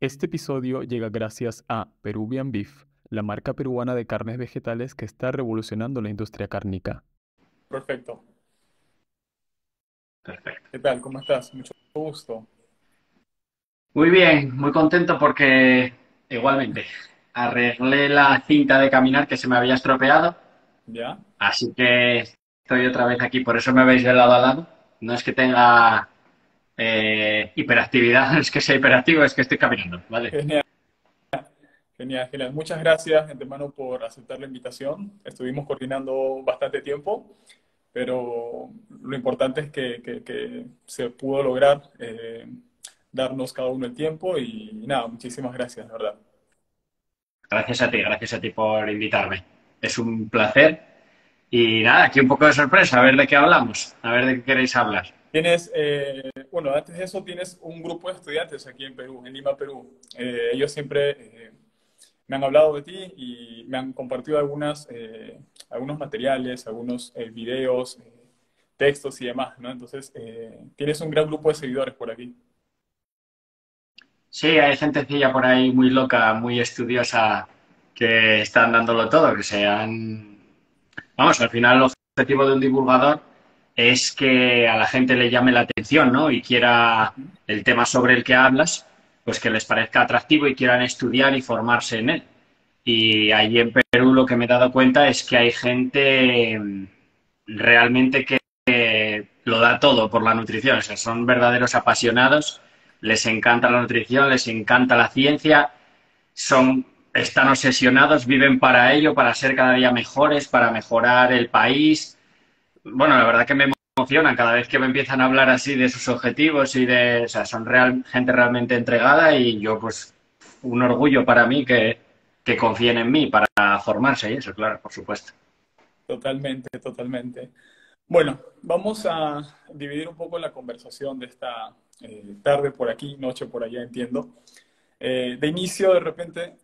Este episodio llega gracias a Peruvian Beef, la marca peruana de carnes vegetales que está revolucionando la industria cárnica. Perfecto. Perfecto. ¿Qué tal? ¿Cómo estás? Mucho gusto. Muy bien, muy contento porque igualmente arreglé la cinta de caminar que se me había estropeado, ¿Ya? así que estoy otra vez aquí, por eso me veis de lado a lado. No es que tenga hiperactividad, no es que sea hiperactivo, es que estoy caminando, ¿vale? Genial, genial, genial. Muchas gracias, de antemano, por aceptar la invitación. Estuvimos coordinando bastante tiempo, pero lo importante es que se pudo lograr darnos cada uno el tiempo y nada, muchísimas gracias, de verdad. Gracias a ti por invitarme. Es un placer. Y nada, aquí un poco de sorpresa, a ver de qué hablamos, a ver de qué queréis hablar. Tienes, bueno, antes de eso tienes un grupo de estudiantes aquí en Perú, en Lima, Perú. Ellos siempre me han hablado de ti y me han compartido algunos materiales, algunos videos, textos y demás, ¿no? Entonces, tienes un gran grupo de seguidores por aquí. Sí, hay gentecilla por ahí muy loca, muy estudiosa, que están dándolo todo, que se han... Vamos, al final el objetivo de un divulgador es que a la gente le llame la atención, ¿no? Y quiera Ujú. el tema sobre el que hablas, pues que les parezca atractivo y quieran estudiar y formarse en él. Y allí en Perú lo que me he dado cuenta es que hay gente realmente que lo da todo por la nutrición, o sea, son verdaderos apasionados, les encanta la nutrición, les encanta la ciencia, están obsesionados, viven para ello, para ser cada día mejores, para mejorar el país. Bueno, la verdad que me emocionan cada vez que me empiezan a hablar así de sus objetivos y de, o sea, son gente realmente entregada y yo pues un orgullo para mí que confíen en mí para formarse y eso, claro, por supuesto. Totalmente, totalmente. Bueno, vamos a dividir un poco la conversación de esta tarde por aquí, noche por allá, entiendo. De inicio, de repente,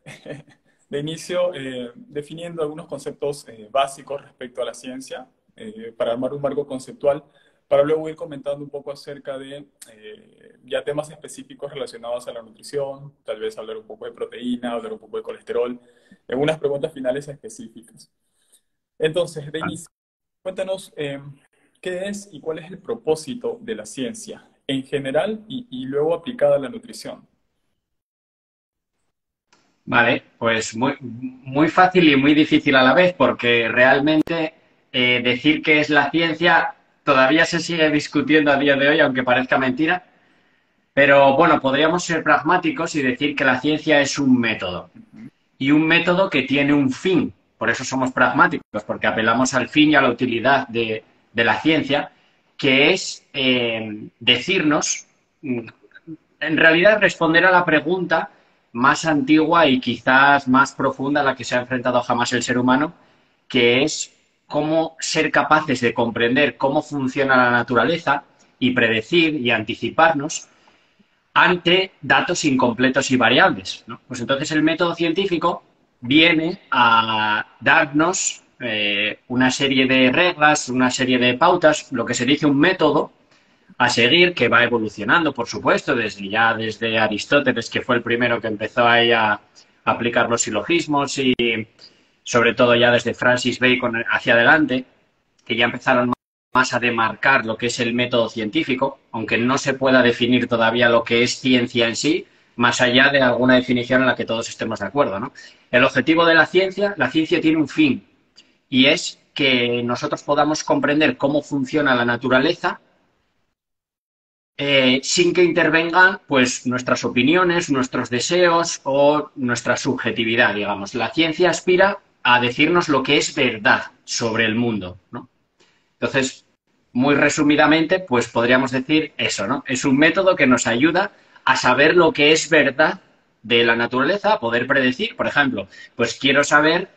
de inicio, definiendo algunos conceptos básicos respecto a la ciencia, para armar un marco conceptual, para luego ir comentando un poco acerca de ya temas específicos relacionados a la nutrición, tal vez hablar un poco de proteína, hablar un poco de colesterol, algunas preguntas finales específicas. Entonces, de inicio, cuéntanos qué es y cuál es el propósito de la ciencia en general y luego aplicada a la nutrición. Vale, pues muy fácil y muy difícil a la vez, porque realmente decir qué es la ciencia todavía se sigue discutiendo a día de hoy, aunque parezca mentira. Pero bueno, podríamos ser pragmáticos y decir que la ciencia es un método. Ujú. Y un método que tiene un fin. Por eso somos pragmáticos, porque apelamos al fin y a la utilidad de la ciencia, que es decirnos, en realidad responder a la pregunta más antigua y quizás más profunda a la que se ha enfrentado jamás el ser humano, que es cómo ser capaces de comprender cómo funciona la naturaleza y predecir y anticiparnos ante datos incompletos y variables, ¿no? Pues entonces el método científico viene a darnos una serie de reglas, una serie de pautas, lo que se dice un método a seguir, que va evolucionando, por supuesto, desde Aristóteles, que fue el primero que empezó ahí a aplicar los silogismos y sobre todo ya desde Francis Bacon hacia adelante, que ya empezaron más a demarcar lo que es el método científico, aunque no se pueda definir todavía lo que es ciencia en sí, más allá de alguna definición en la que todos estemos de acuerdo, ¿no? El objetivo de la ciencia tiene un fin, y es que nosotros podamos comprender cómo funciona la naturaleza sin que intervengan pues nuestras opiniones, nuestros deseos o nuestra subjetividad, digamos. La ciencia aspira a decirnos lo que es verdad sobre el mundo, ¿no? Entonces, muy resumidamente, pues podríamos decir eso, ¿no? Es un método que nos ayuda a saber lo que es verdad de la naturaleza, a poder predecir, por ejemplo, pues quiero saber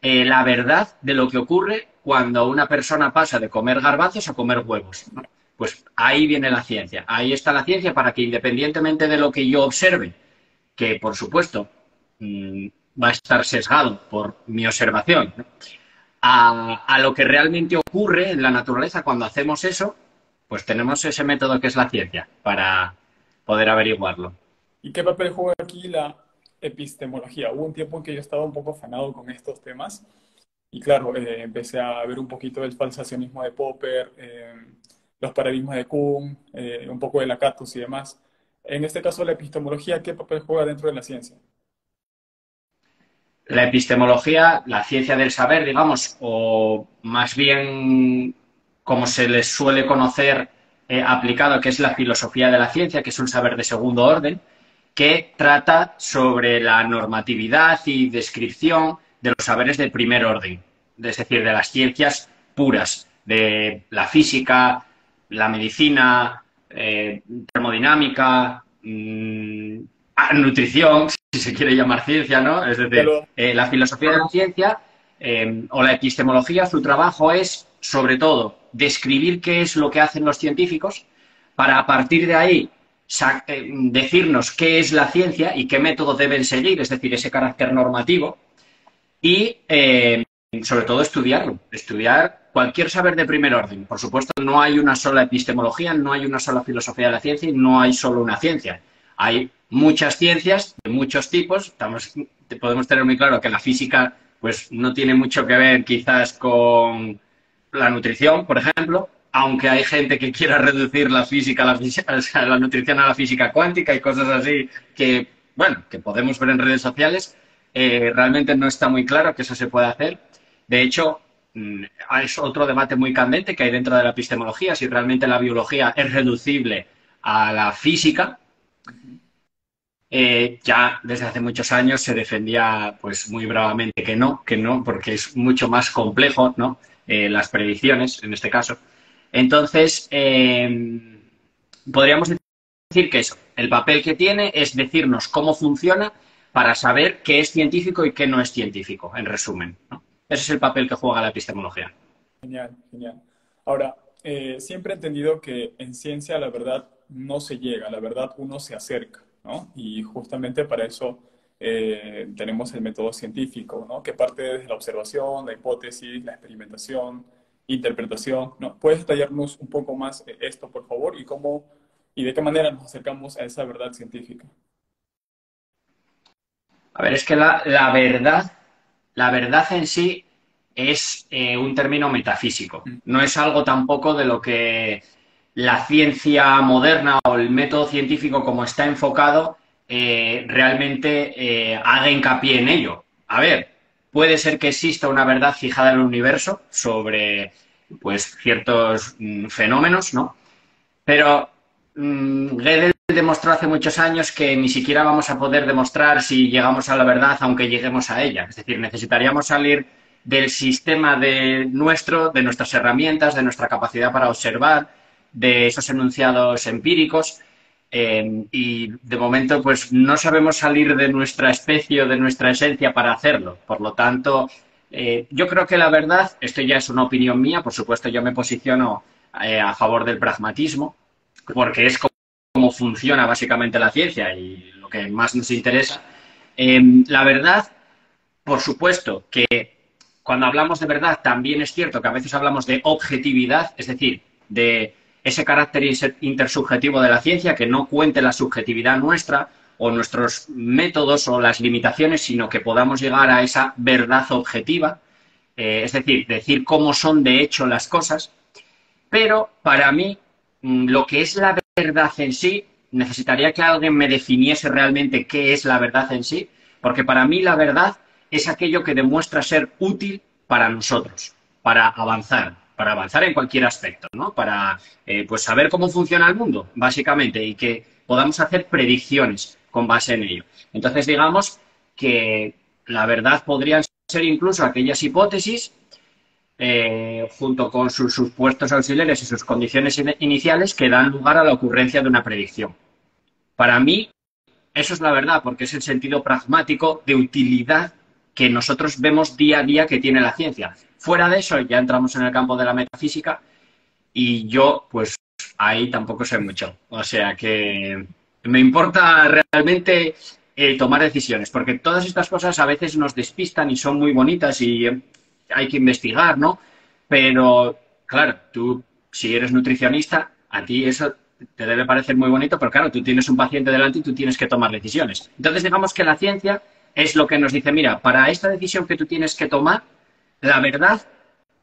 la verdad de lo que ocurre cuando una persona pasa de comer garbanzos a comer huevos, ¿no? Pues ahí viene la ciencia, ahí está la ciencia para que independientemente de lo que yo observe, que por supuesto mmm, va a estar sesgado por mi observación, ¿no? A lo que realmente ocurre en la naturaleza cuando hacemos eso, pues tenemos ese método que es la ciencia para poder averiguarlo. ¿Y qué papel juega aquí la epistemología? Hubo un tiempo en que yo estaba un poco afanado con estos temas y claro, empecé a ver un poquito del falsacionismo de Popper, los paradigmas de Kuhn, un poco de Lakatos y demás. En este caso, la epistemología, ¿qué papel juega dentro de la ciencia? La epistemología, la ciencia del saber, digamos, o más bien como se les suele conocer aplicado, que es la filosofía de la ciencia, que es un saber de segundo orden, que trata sobre la normatividad y descripción de los saberes de primer orden, es decir, de las ciencias puras, de la física, la medicina, termodinámica, nutrición, si se quiere llamar ciencia, ¿no? Es decir, Pero, la filosofía de la ciencia o la epistemología, su trabajo es, sobre todo, describir qué es lo que hacen los científicos para, a partir de ahí, decirnos qué es la ciencia y qué métodos deben seguir, es decir, ese carácter normativo, y sobre todo estudiarlo, estudiar cualquier saber de primer orden. Por supuesto, no hay una sola epistemología, no hay una sola filosofía de la ciencia y no hay solo una ciencia. Hay muchas ciencias de muchos tipos. Podemos tener muy claro que la física pues, no tiene mucho que ver quizás con la nutrición, por ejemplo, aunque hay gente que quiera reducir la física, o sea, la nutrición a la física cuántica y cosas así que, bueno, que podemos ver en redes sociales. Realmente no está muy claro que eso se pueda hacer. De hecho, es otro debate muy candente que hay dentro de la epistemología, si realmente la biología es reducible a la física. Ya desde hace muchos años se defendía pues muy bravamente que no, porque es mucho más complejo, ¿no? Las predicciones, en este caso. Entonces, podríamos decir que eso, el papel que tiene es decirnos cómo funciona para saber qué es científico y qué no es científico, en resumen, ¿no? Ese es el papel que juega la epistemología. genial, genial. Ahora, siempre he entendido que en ciencia la verdad no se llega, a la verdad uno se acerca, ¿no? Y justamente para eso tenemos el método científico, ¿no? Que parte desde la observación, la hipótesis, la experimentación, interpretación, ¿no? ¿Puedes detallarnos un poco más esto, por favor, y cómo y de qué manera nos acercamos a esa verdad científica? A ver, es que la verdad en sí es un término metafísico. Mm, No es algo tampoco de lo que la ciencia moderna o el método científico como está enfocado realmente haga hincapié en ello. A ver, puede ser que exista una verdad fijada en el universo sobre pues ciertos fenómenos, ¿no? Pero Gödel demostró hace muchos años que ni siquiera vamos a poder demostrar si llegamos a la verdad aunque lleguemos a ella. Es decir, necesitaríamos salir del sistema de nuestras herramientas, de nuestra capacidad para observar, de esos enunciados empíricos. Y de momento, pues no sabemos salir de nuestra especie o de nuestra esencia para hacerlo. Por lo tanto, yo creo que la verdad, esto ya es una opinión mía, por supuesto yo me posiciono a favor del pragmatismo, porque es como funciona básicamente la ciencia y lo que más nos interesa. La verdad, por supuesto, que cuando hablamos de verdad también es cierto que a veces hablamos de objetividad, es decir, de ese carácter intersubjetivo de la ciencia, que no cuente la subjetividad nuestra o nuestros métodos o las limitaciones, sino que podamos llegar a esa verdad objetiva, es decir cómo son de hecho las cosas. Pero para mí, lo que es la verdad en sí, necesitaría que alguien me definiese realmente qué es la verdad en sí, porque para mí la verdad es aquello que demuestra ser útil para nosotros, para avanzar en cualquier aspecto, ¿no? Para pues saber cómo funciona el mundo, básicamente, y que podamos hacer predicciones con base en ello. Entonces, digamos que la verdad podrían ser incluso aquellas hipótesis junto con sus supuestos auxiliares y sus condiciones iniciales que dan lugar a la ocurrencia de una predicción. Para mí, eso es la verdad, porque es el sentido pragmático de utilidad que nosotros vemos día a día que tiene la ciencia. Fuera de eso, ya entramos en el campo de la metafísica y yo, pues, ahí tampoco sé mucho. O sea que me importa realmente tomar decisiones, porque todas estas cosas a veces nos despistan y son muy bonitas y hay que investigar, ¿no? Pero, claro, tú, si eres nutricionista, a ti eso te debe parecer muy bonito, pero claro, tú tienes un paciente delante y tú tienes que tomar decisiones. Entonces, digamos que la ciencia es lo que nos dice, mira, para esta decisión que tú tienes que tomar, la verdad,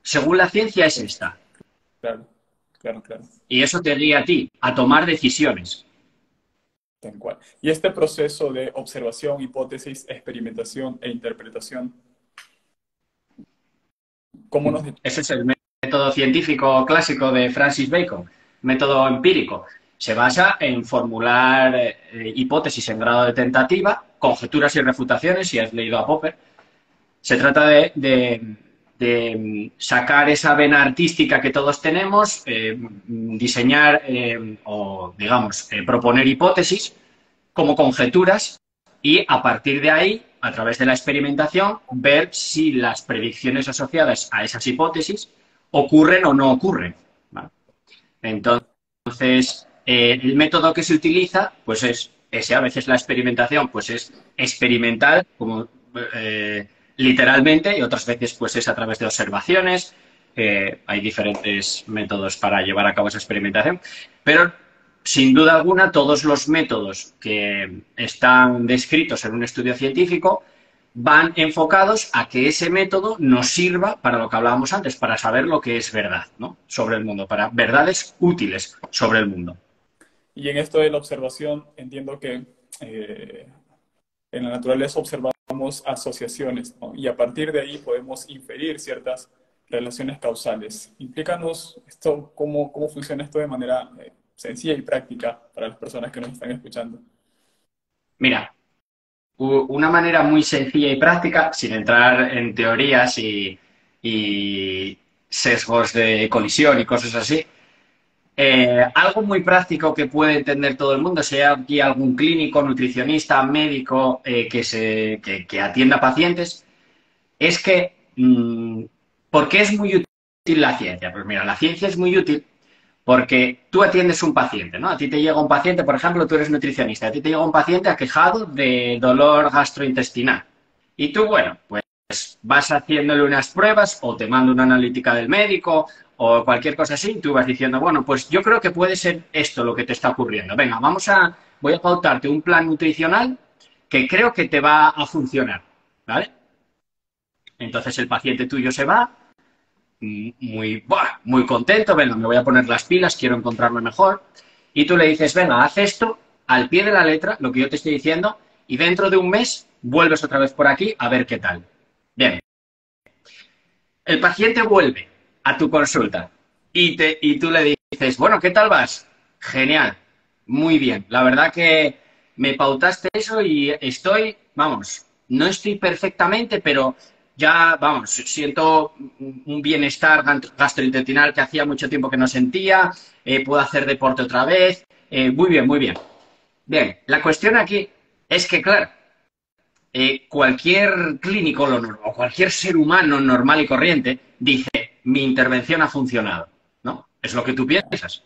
según la ciencia, es Sí, esta. claro, claro, claro, Y eso te guía a ti, a tomar decisiones. tal cual. Y este proceso de observación, hipótesis, experimentación e interpretación, ¿cómo nos... Ese es el método científico clásico de Francis Bacon, método empírico. Se basa en formular hipótesis en grado de tentativa, conjeturas y refutaciones, si has leído a Popper. Se trata de sacar esa vena artística que todos tenemos, diseñar o, digamos, proponer hipótesis como conjeturas y a partir de ahí, a través de la experimentación, ver si las predicciones asociadas a esas hipótesis ocurren o no ocurren. ¿Vale? Entonces, el método que se utiliza, pues es ese. A veces la experimentación, pues es experimental, como literalmente, y otras veces, pues es a través de observaciones. Hay diferentes métodos para llevar a cabo esa experimentación, pero sin duda alguna, todos los métodos que están descritos en un estudio científico van enfocados a que ese método nos sirva para lo que hablábamos antes, para saber lo que es verdad, ¿no? Sobre el mundo, para verdades útiles sobre el mundo. Y en esto de la observación, entiendo que en la naturaleza observamos asociaciones, ¿no? Y a partir de ahí podemos inferir ciertas relaciones causales. Implícanos esto, cómo funciona esto de manera sencilla y práctica para las personas que nos están escuchando. Mira, una manera muy sencilla y práctica, sin entrar en teorías y sesgos de colisión y cosas así, algo muy práctico que puede entender todo el mundo, sea aquí algún clínico, nutricionista, médico que atienda pacientes, es que ¿por qué es muy útil la ciencia? Pues mira, la ciencia es muy útil porque tú atiendes un paciente, ¿no? A ti te llega un paciente, por ejemplo, tú eres nutricionista, a ti te llega un paciente aquejado de dolor gastrointestinal. Y tú, bueno, pues vas haciéndole unas pruebas o te manda una analítica del médico o cualquier cosa así, y tú vas diciendo, bueno, pues yo creo que puede ser esto lo que te está ocurriendo. Venga, voy a pautarte un plan nutricional que creo que te va a funcionar, ¿vale? Entonces el paciente tuyo se va muy contento, venga, me voy a poner las pilas, quiero encontrarme mejor. Y tú le dices, venga, haz esto al pie de la letra, lo que yo te estoy diciendo, y dentro de un mes vuelves otra vez por aquí a ver qué tal. Bien, el paciente vuelve a tu consulta y tú le dices, bueno, ¿qué tal vas? Genial, muy bien. La verdad que me pautaste eso y estoy, vamos, no estoy perfectamente, pero ya, vamos, siento un bienestar gastrointestinal que hacía mucho tiempo que no sentía, puedo hacer deporte otra vez, muy bien, muy bien. Bien, la cuestión aquí es que, claro, cualquier clínico o cualquier ser humano normal y corriente dice, mi intervención ha funcionado, ¿no? Es lo que tú piensas.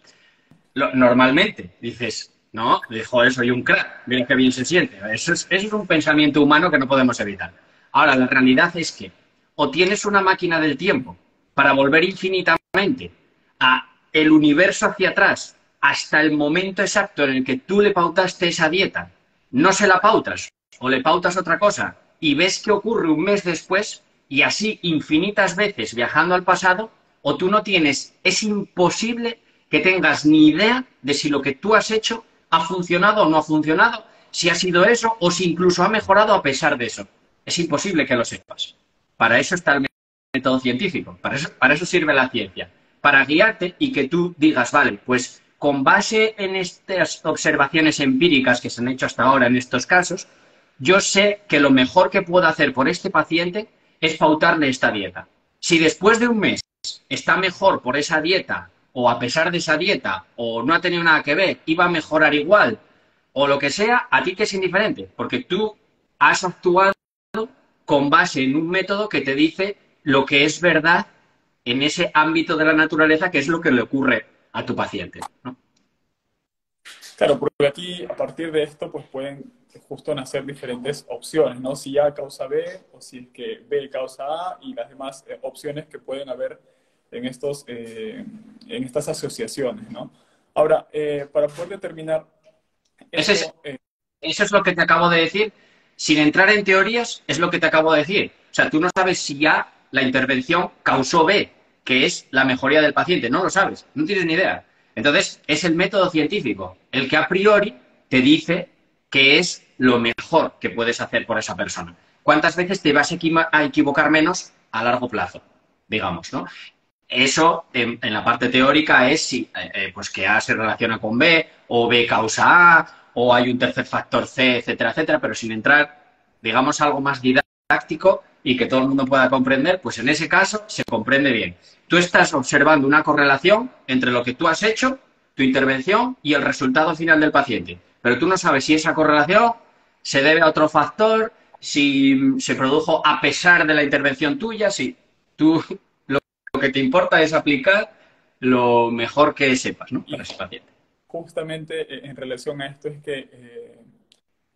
Normalmente dices, no, joder, soy un crack, mira qué bien se siente. Eso es un pensamiento humano que no podemos evitar. Ahora, la realidad es que o tienes una máquina del tiempo para volver infinitamente a el universo hacia atrás hasta el momento exacto en el que tú le pautaste esa dieta, no se la pautas o le pautas otra cosa y ves qué ocurre un mes después y así infinitas veces viajando al pasado, o tú no tienes, es imposible que tengas ni idea de si lo que tú has hecho ha funcionado o no ha funcionado, si ha sido eso o si incluso ha mejorado a pesar de eso. Es imposible que lo sepas. Para eso está el método científico, para eso sirve la ciencia, para guiarte y que tú digas, vale, pues con base en estas observaciones empíricas que se han hecho hasta ahora en estos casos, yo sé que lo mejor que puedo hacer por este paciente es pautarle esta dieta. Si después de un mes está mejor por esa dieta, o a pesar de esa dieta, o no ha tenido nada que ver, iba a mejorar igual, o lo que sea, a ti te es indiferente, porque tú has actuado con base en un método que te dice lo que es verdad en ese ámbito de la naturaleza, que es lo que le ocurre a tu paciente, ¿no? Claro, porque aquí a partir de esto pues pueden justo nacer diferentes opciones, ¿no? Si A causa B o si es que B causa A y las demás opciones que pueden haber en estas asociaciones, ¿no? Ahora, para poder determinar Ese es, esto, eso es lo que te acabo de decir. Sin entrar en teorías, es lo que te acabo de decir. O sea, tú no sabes si ya la intervención causó B, que es la mejoría del paciente. No lo sabes, no tienes ni idea. Entonces, es el método científico el que a priori te dice que es lo mejor que puedes hacer por esa persona. ¿Cuántas veces te vas a equivocar menos a largo plazo? Digamos, ¿no? Eso en la parte teórica es si, pues que A se relaciona con B, o B causa A, o hay un tercer factor C, etcétera, etcétera, pero sin entrar, digamos, algo más didáctico y que todo el mundo pueda comprender, pues en ese caso se comprende bien. Tú estás observando una correlación entre lo que tú has hecho, tu intervención y el resultado final del paciente, pero tú no sabes si esa correlación se debe a otro factor, si se produjo a pesar de la intervención tuya, si tú lo que te importa es aplicar lo mejor que sepas, ¿no? Para y ese paciente. justamente en relación a esto es que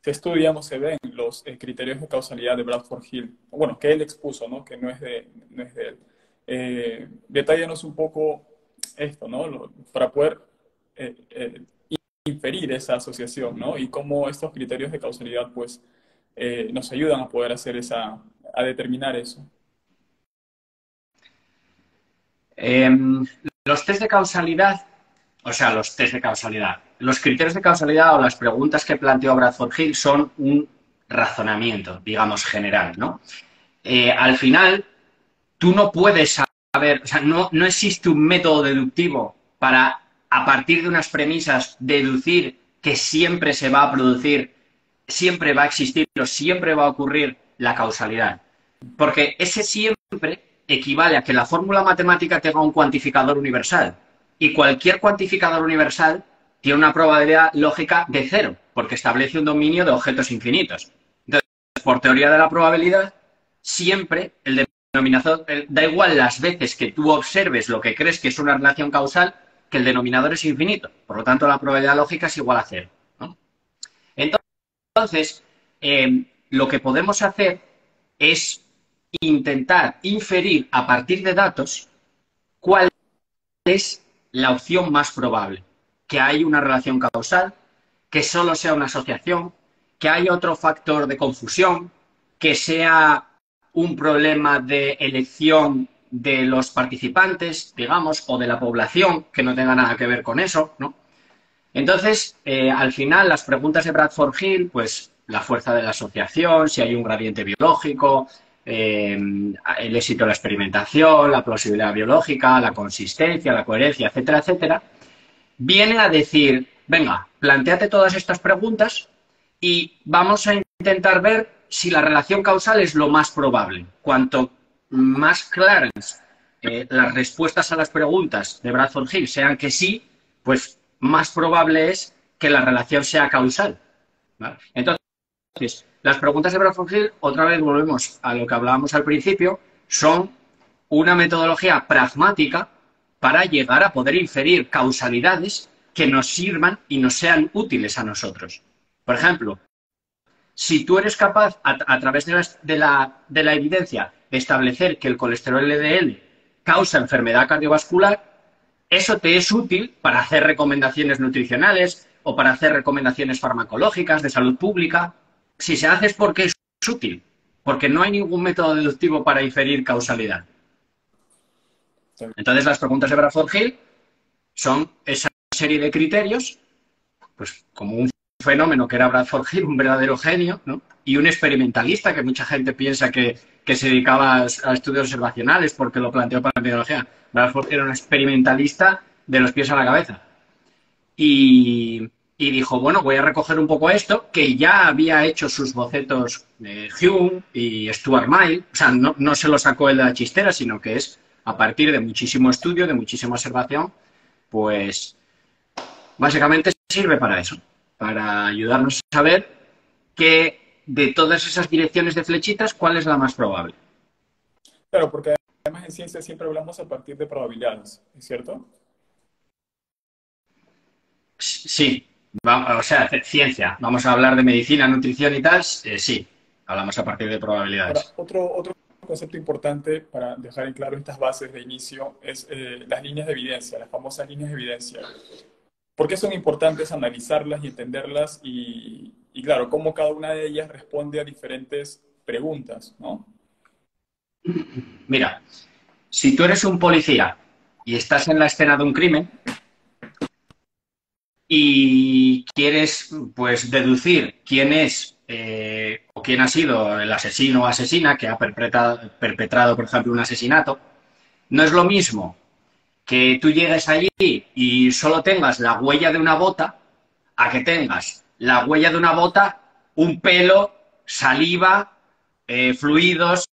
se estudian o se ven los criterios de causalidad de Bradford Hill, bueno, que él expuso, ¿no? Que no es de él. Detállanos un poco esto, ¿no? Para poder eh, eh, inferir esa asociación, ¿no? Y cómo estos criterios de causalidad, pues, nos ayudan a poder hacer a determinar eso. Eh, los test de causalidad, o sea, los test de causalidad, los criterios de causalidad o las preguntas que planteó Bradford Hill son un razonamiento, digamos, general, ¿no? Al final, tú no puedes saber, o sea, no existe un método deductivo para, a partir de unas premisas, deducir que siempre se va a producir, siempre va a existir o siempre va a ocurrir la causalidad. Porque ese siempre equivale a que la fórmula matemática tenga un cuantificador universal. Y cualquier cuantificador universal tiene una probabilidad lógica de cero, porque establece un dominio de objetos infinitos. Entonces, por teoría de la probabilidad, siempre el denominador, da igual las veces que tú observes lo que crees que es una relación causal, que el denominador es infinito. Por lo tanto, la probabilidad lógica es igual a cero, ¿no? Entonces, lo que podemos hacer es intentar inferir a partir de datos cuál es la opción más probable. Que hay una relación causal, que solo sea una asociación, que haya otro factor de confusión, que sea un problema de elección de los participantes, digamos, o de la población, que no tenga nada que ver con eso, ¿no? Entonces, al final, las preguntas de Bradford Hill, pues la fuerza de la asociación, si hay un gradiente biológico, el éxito de la experimentación, la plausibilidad biológica, la consistencia, la coherencia, etcétera, etcétera, viene a decir, venga, planteate todas estas preguntas y vamos a intentar ver si la relación causal es lo más probable. Cuanto más claras las respuestas a las preguntas de Bradford Hill sean que sí, pues más probable es que la relación sea causal, ¿vale? Entonces, las preguntas de Bradford Hill, otra vez volvemos a lo que hablábamos al principio, son una metodología pragmática para llegar a poder inferir causalidades que nos sirvan y nos sean útiles a nosotros. Por ejemplo, si tú eres capaz, a través de la evidencia, de establecer que el colesterol LDL causa enfermedad cardiovascular, eso te es útil para hacer recomendaciones nutricionales o para hacer recomendaciones farmacológicas de salud pública. Si se hace es porque es útil, porque no hay ningún método deductivo para inferir causalidad. Entonces, las preguntas de Bradford Hill son esa serie de criterios, pues como un fenómeno que era Bradford Hill, un verdadero genio, ¿no? Y un experimentalista, que mucha gente piensa que se dedicaba a estudios observacionales porque lo planteó para la epidemiología. Bradford Hill era un experimentalista de los pies a la cabeza. Y dijo, bueno, voy a recoger un poco esto, que ya había hecho sus bocetos Hume y Stuart Mill, o sea, no se lo sacó él de la chistera, sino que es a partir de muchísimo estudio, de muchísima observación, pues básicamente sirve para eso, para ayudarnos a saber que de todas esas direcciones de flechitas, ¿cuál es la más probable? Claro, porque además en ciencia siempre hablamos a partir de probabilidades, ¿es cierto? Sí, o sea, ciencia. Vamos a hablar de medicina, nutrición y tal. Sí, hablamos a partir de Ahora, probabilidades. otro concepto importante para dejar en claro estas bases de inicio es las líneas de evidencia, las famosas líneas de evidencia. ¿por qué son importantes analizarlas y entenderlas? Y claro, cómo cada una de ellas responde a diferentes preguntas, ¿no? Mira, si tú eres un policía y estás en la escena de un crimen y quieres, pues, deducir quién es o quién ha sido el asesino o asesina que ha perpetrado, por ejemplo, un asesinato, no es lo mismo que tú llegues allí y solo tengas la huella de una bota a que tengas la huella de una bota, un pelo, saliva, fluidos,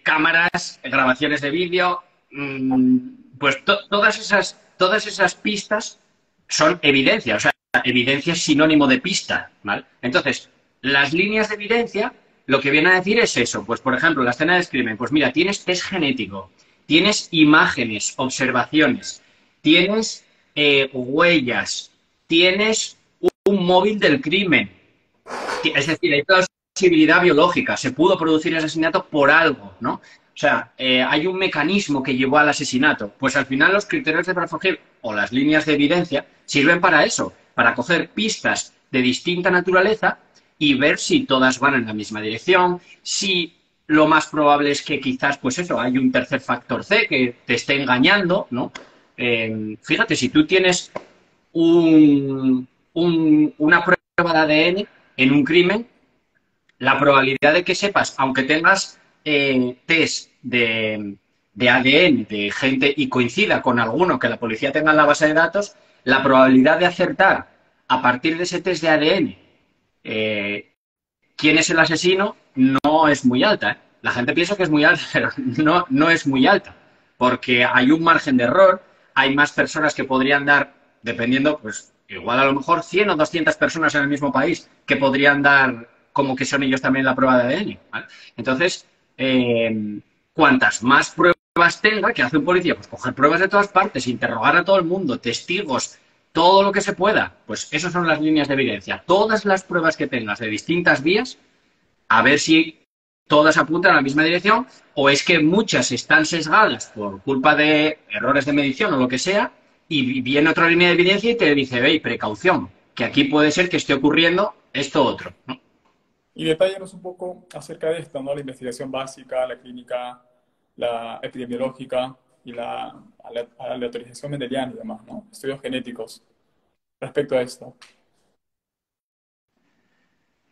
cámaras, grabaciones de vídeo, pues todas esas pistas son evidencia, o sea, evidencia es sinónimo de pista, ¿vale? Entonces, las líneas de evidencia lo que viene a decir es eso, pues por ejemplo, la escena del crimen, pues mira, tienes test genético, tienes imágenes, observaciones, tienes huellas, tienes un móvil del crimen, es decir, hay plausibilidad biológica, se pudo producir el asesinato por algo, ¿no? O sea, hay un mecanismo que llevó al asesinato. Pues al final los criterios de Braunfeld o las líneas de evidencia sirven para eso, para coger pistas de distinta naturaleza y ver si todas van en la misma dirección, si lo más probable es que quizás, pues eso, hay un tercer factor C que te esté engañando, ¿no? Fíjate, si tú tienes una prueba de ADN en un crimen, la probabilidad de que sepas, aunque tengas test de ADN de gente y coincida con alguno que la policía tenga en la base de datos, la probabilidad de acertar a partir de ese test de ADN quién es el asesino no es muy alta, ¿eh? La gente piensa que es muy alta, pero no es muy alta, porque hay un margen de error, hay más personas que podrían dar, dependiendo, pues igual a lo mejor 100 o 200 personas en el mismo país que podrían dar como que son ellos también la prueba de ADN, ¿vale? Entonces, cuantas más pruebas tenga, que hace un policía? Pues coger pruebas de todas partes, interrogar a todo el mundo, testigos, todo lo que se pueda. Pues esas son las líneas de evidencia. Todas las pruebas que tengas de distintas vías, a ver si todas apuntan a la misma dirección o es que muchas están sesgadas por culpa de errores de medición o lo que sea y viene otra línea de evidencia y te dice, hey, precaución, que aquí puede ser que esté ocurriendo esto otro, ¿no? Y detállenos un poco acerca de esto, ¿no? La investigación básica, la clínica, la epidemiológica y la aleatorización mendeliana y demás, ¿no? Estudios genéticos respecto a esto.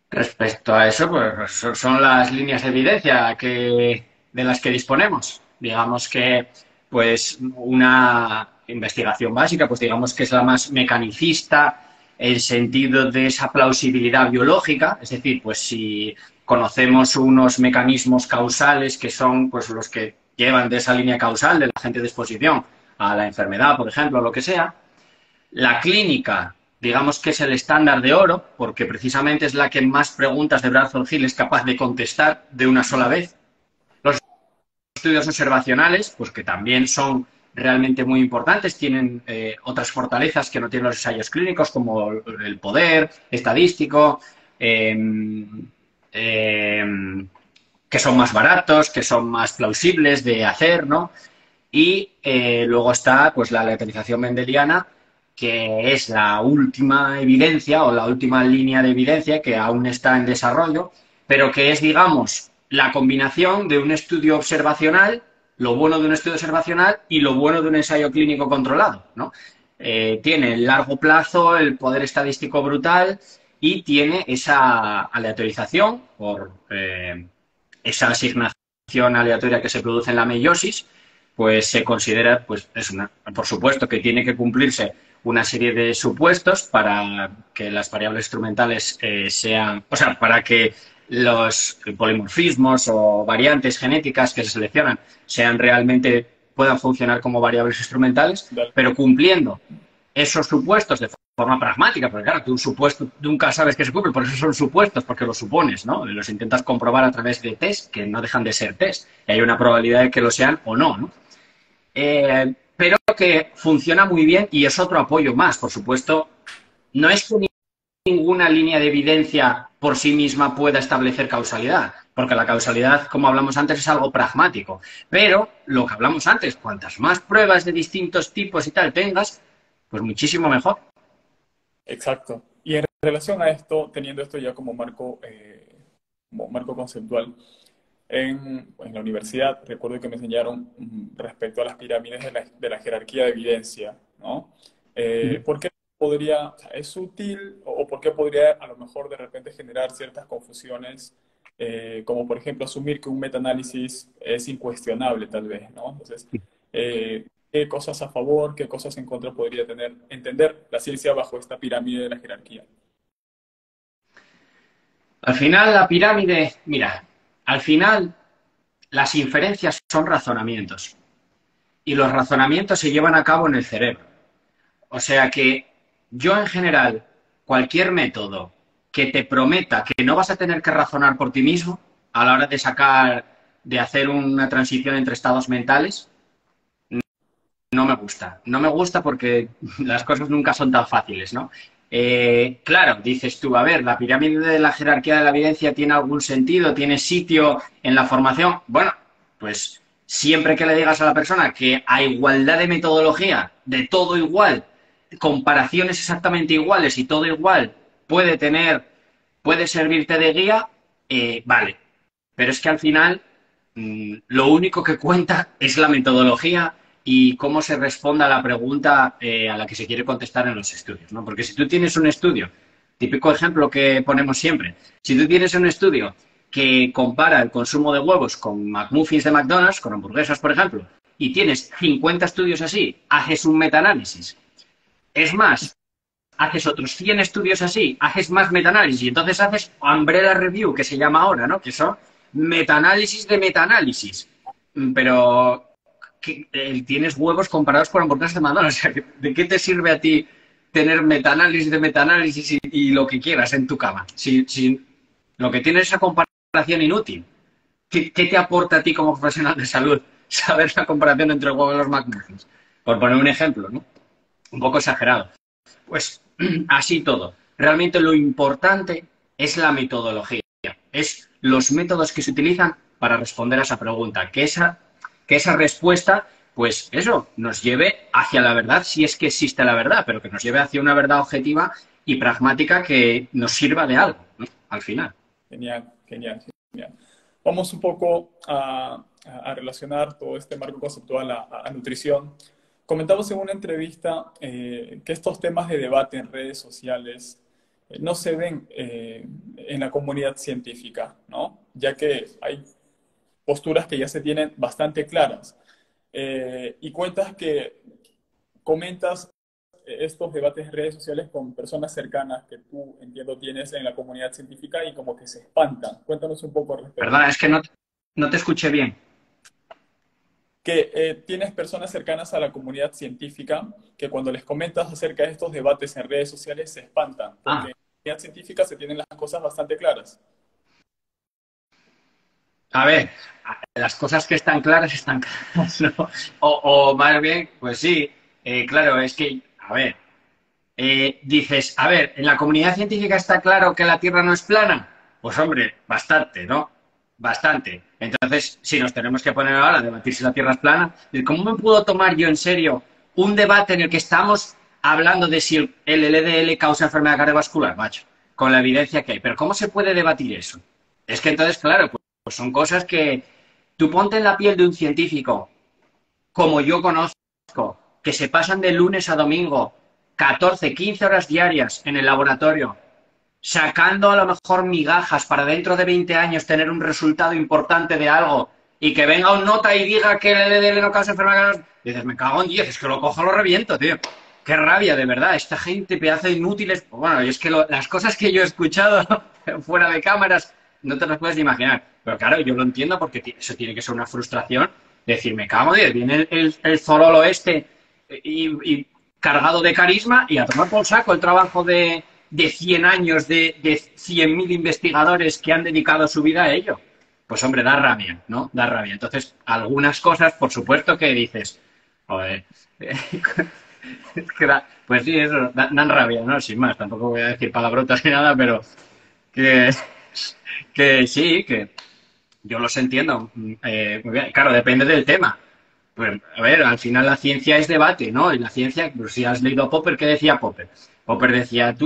Respecto a eso, pues son las líneas de evidencia de las que disponemos. Digamos que, pues, una investigación básica, pues digamos que es la más mecanicista, en sentido de esa plausibilidad biológica, es decir, pues si conocemos unos mecanismos causales que son pues los que llevan de esa línea causal del agente de exposición a la enfermedad, por ejemplo, o lo que sea. La clínica, digamos que es el estándar de oro, porque precisamente es la que más preguntas de Bradford Hill es capaz de contestar de una sola vez. Los estudios observacionales, pues que también son realmente muy importantes, tienen otras fortalezas que no tienen los ensayos clínicos, como el poder estadístico, que son más baratos, que son más plausibles de hacer, ¿no? Y luego está pues la aleatorización mendeliana, que es la última evidencia o la última línea de evidencia que aún está en desarrollo, pero que es, digamos, la combinación de un estudio observacional, lo bueno de un estudio observacional y lo bueno de un ensayo clínico controlado, ¿no? Tiene el largo plazo, el poder estadístico brutal y tiene esa aleatorización por esa asignación aleatoria que se produce en la meiosis, pues se considera, pues por supuesto que tiene que cumplirse una serie de supuestos para que las variables instrumentales sean, o sea, para que los polimorfismos o variantes genéticas que se seleccionan sean realmente, puedan funcionar como variables instrumentales, Dale. pero cumpliendo esos supuestos de forma pragmática, porque claro, tú un supuesto nunca sabes que se cumple, por eso son supuestos, porque los supones, ¿no? Y los intentas comprobar a través de test, que no dejan de ser test, y hay una probabilidad de que lo sean o no, ¿no? Pero que funciona muy bien y es otro apoyo más, por supuesto. No es que ninguna línea de evidencia por sí misma pueda establecer causalidad, porque la causalidad, como hablamos antes, es algo pragmático. Pero lo que hablamos antes, cuantas más pruebas de distintos tipos y tal tengas, pues muchísimo mejor. Exacto. Y en relación a esto, teniendo esto ya como marco conceptual, en la universidad recuerdo que me enseñaron respecto a las pirámides de la jerarquía de evidencia, ¿no? ¿Por qué podría, o sea, es útil o por qué podría a lo mejor de repente generar ciertas confusiones, como por ejemplo asumir que un metaanálisis es incuestionable tal vez, ¿no? Entonces, ¿qué cosas a favor, qué cosas en contra podría tener, entender la ciencia bajo esta pirámide de la jerarquía? Al final, la pirámide, mira, al final las inferencias son razonamientos y los razonamientos se llevan a cabo en el cerebro. O sea que yo en general, cualquier método que te prometa que no vas a tener que razonar por ti mismo a la hora de de hacer una transición entre estados mentales, no me gusta. No me gusta porque las cosas nunca son tan fáciles, ¿no? Claro, dices tú, a ver, la pirámide de la jerarquía de la evidencia tiene algún sentido, tiene sitio en la formación. Bueno, pues siempre que le digas a la persona que a igualdad de metodología, de todo igual, comparaciones exactamente iguales y todo igual puede servirte de guía, vale. Pero es que al final lo único que cuenta es la metodología y cómo se responda a la pregunta a la que se quiere contestar en los estudios, ¿no? Porque si tú tienes un estudio, típico ejemplo que ponemos siempre, si tú tienes un estudio que compara el consumo de huevos con McMuffins de McDonald's, con hamburguesas, por ejemplo, y tienes 50 estudios así, haces un metaanálisis. Es más, haces otros 100 estudios así, haces más metaanálisis y entonces haces umbrella review, que se llama ahora, ¿no? Que son metaanálisis de metaanálisis. Pero tienes huevos comparados con hamburguesas de McDonald's. O sea, ¿de qué te sirve a ti tener metaanálisis de metaanálisis y lo que quieras en tu cama? Si lo que tienes es esa comparación inútil. ¿Qué te aporta a ti como profesional de salud saber la comparación entre el huevo y los McMuffins? Por poner un ejemplo, ¿no? Un poco exagerado. Pues así todo. Realmente lo importante es la metodología, es los métodos que se utilizan para responder a esa pregunta, que esa respuesta, pues eso, nos lleve hacia la verdad, si es que existe la verdad, pero que nos lleve hacia una verdad objetiva y pragmática que nos sirva de algo, ¿no? Al final. Genial, genial, genial. Vamos un poco a relacionar todo este marco conceptual a nutrición. Comentamos en una entrevista que estos temas de debate en redes sociales no se ven en la comunidad científica, ¿no? Ya que hay posturas que ya se tienen bastante claras. Y comentas estos debates en redes sociales con personas cercanas que tú, entiendo, tienes en la comunidad científica y como que se espantan. Cuéntanos un poco al respecto. Perdona, es que no te escuché bien. Que tienes personas cercanas a la comunidad científica que cuando les comentas acerca de estos debates en redes sociales se espantan, porque Ah, en la comunidad científica se tienen las cosas bastante claras. a ver, las cosas que están claras, ¿no? O más bien, pues sí, claro, es que, a ver, dices, a ver, ¿en la comunidad científica está claro que la Tierra no es plana? Pues hombre, bastante, ¿no? Bastante. Entonces, si nos tenemos que poner ahora a debatir si la Tierra es plana, ¿cómo me puedo tomar yo en serio un debate en el que estamos hablando de si el LDL causa enfermedad cardiovascular, macho? Con la evidencia que hay. Pero ¿cómo se puede debatir eso? Es que entonces, claro, pues son cosas que tú ponte en la piel de un científico como yo conozco, que se pasan de lunes a domingo 14, 15 horas diarias en el laboratorio, sacando a lo mejor migajas para dentro de 20 años tener un resultado importante de algo y que venga un nota y diga que el LDL no causa enfermedad. Dices, me cago en 10, es que lo cojo, lo reviento, tío. Qué rabia, de verdad. Esta gente pedazo de inútiles. Bueno, y es que las cosas que yo he escuchado fuera de cámaras no te las puedes ni imaginar. Pero claro, yo lo entiendo porque eso tiene que ser una frustración. Decir, me cago en 10, viene el zorolo este y cargado de carisma y a tomar por saco el trabajo de 100 años, de 100.000 investigadores que han dedicado su vida a ello. Pues hombre, da rabia, ¿no? Da rabia. Entonces, algunas cosas, por supuesto que dices, joder, pues sí, eso, dan rabia, ¿no? Sin más, tampoco voy a decir palabrotas ni nada, pero que, que sí, que yo los entiendo. Muy bien. Claro, depende del tema. Pues, a ver, al final la ciencia es debate, ¿no? Y la ciencia, pues si has leído a Popper, ¿qué decía Popper? Popper decía,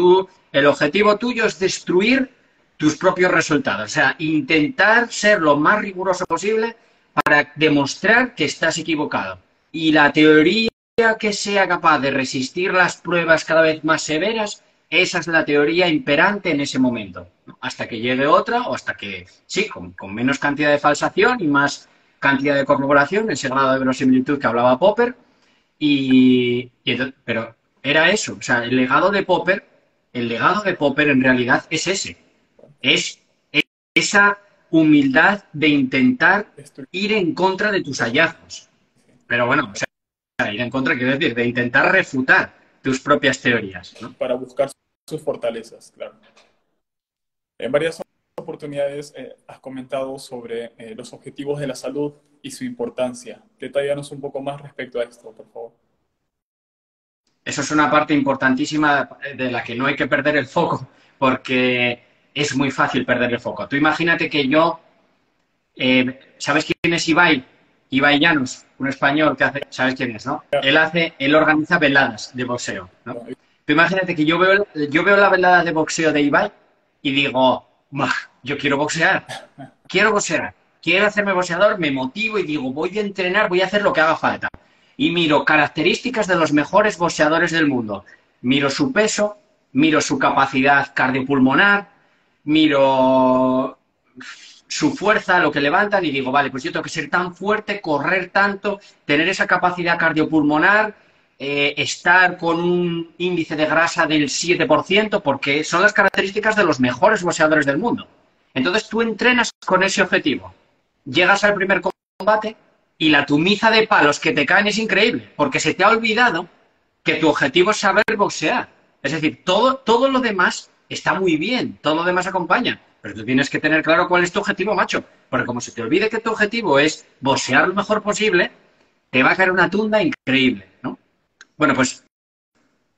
el objetivo tuyo es destruir tus propios resultados. O sea, intentar ser lo más riguroso posible para demostrar que estás equivocado. Y la teoría que sea capaz de resistir las pruebas cada vez más severas, esa es la teoría imperante en ese momento, ¿no? Hasta que llegue otra o hasta que, sí, con menos cantidad de falsación y más cantidad de corroboración, ese grado de verosimilitud que hablaba Popper, pero era eso, o sea, el legado de Popper en realidad es ese, es esa humildad de intentar Estoy- ir en contra de tus hallazgos. Pero bueno, o sea, ir en contra quiere decir de intentar refutar tus propias teorías, ¿no? para buscar sus fortalezas, claro. En varias oportunidades has comentado sobre los objetivos de la salud y su importancia. Detállanos un poco más respecto a esto, por favor. Eso es una parte importantísima de la que no hay que perder el foco, porque es muy fácil perder el foco. Tú imagínate que yo, ¿sabes quién es Ibai? Ibai Llanos, un español que hace, ¿sabes quién es, no? Él organiza veladas de boxeo, ¿no? Tú imagínate que yo veo la velada de boxeo de Ibai y digo, yo quiero boxear, quiero hacerme boxeador, me motivo y digo, voy a entrenar, voy a hacer lo que haga falta. Y miro características de los mejores boxeadores del mundo. Miro su peso, miro su capacidad cardiopulmonar, miro su fuerza, lo que levantan y digo, vale, pues yo tengo que ser tan fuerte, correr tanto, tener esa capacidad cardiopulmonar, estar con un índice de grasa del 7%, porque son las características de los mejores boxeadores del mundo. Entonces tú entrenas con ese objetivo. Llegas al primer combate y la tumiza de palos que te caen es increíble, porque se te ha olvidado que tu objetivo es saber boxear. Es decir, todo lo demás está muy bien, todo lo demás acompaña, pero tú tienes que tener claro cuál es tu objetivo, macho, porque como se te olvide que tu objetivo es boxear lo mejor posible, te va a caer una tunda increíble, ¿no? Bueno, pues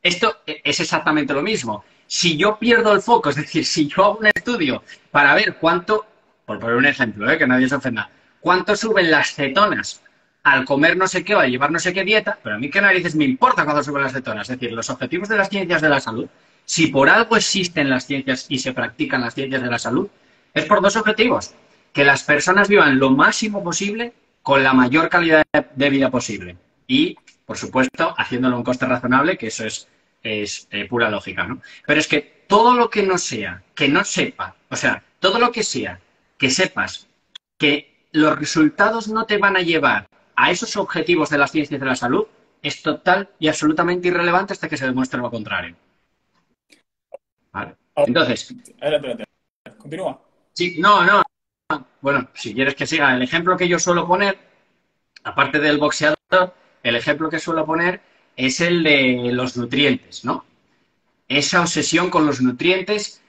esto es exactamente lo mismo. Si yo pierdo el foco, es decir, si yo hago un estudio para ver cuánto, por poner un ejemplo, que nadie se ofenda, cuánto suben las cetonas al comer no sé qué o a llevar no sé qué dieta, pero a mí qué narices me importa cuándo suben las cetonas. Es decir, los objetivos de las ciencias de la salud, si por algo existen las ciencias y se practican las ciencias de la salud, es por dos objetivos. Que las personas vivan lo máximo posible con la mayor calidad de vida posible. Y, por supuesto, haciéndolo a un coste razonable, que eso es pura lógica, ¿no? Pero es que todo lo que no sea, que no sepa, o sea, todo lo que sea, que sepas que los resultados no te van a llevar a esos objetivos de las ciencias de la salud, es total y absolutamente irrelevante hasta que se demuestre lo contrario. ¿Vale? Entonces, Adelante, adelante. Continúa. sí, no, bueno, si quieres que siga, el ejemplo que yo suelo poner, aparte del boxeador, el ejemplo que suelo poner es el de los nutrientes, ¿no? Esa obsesión con los nutrientes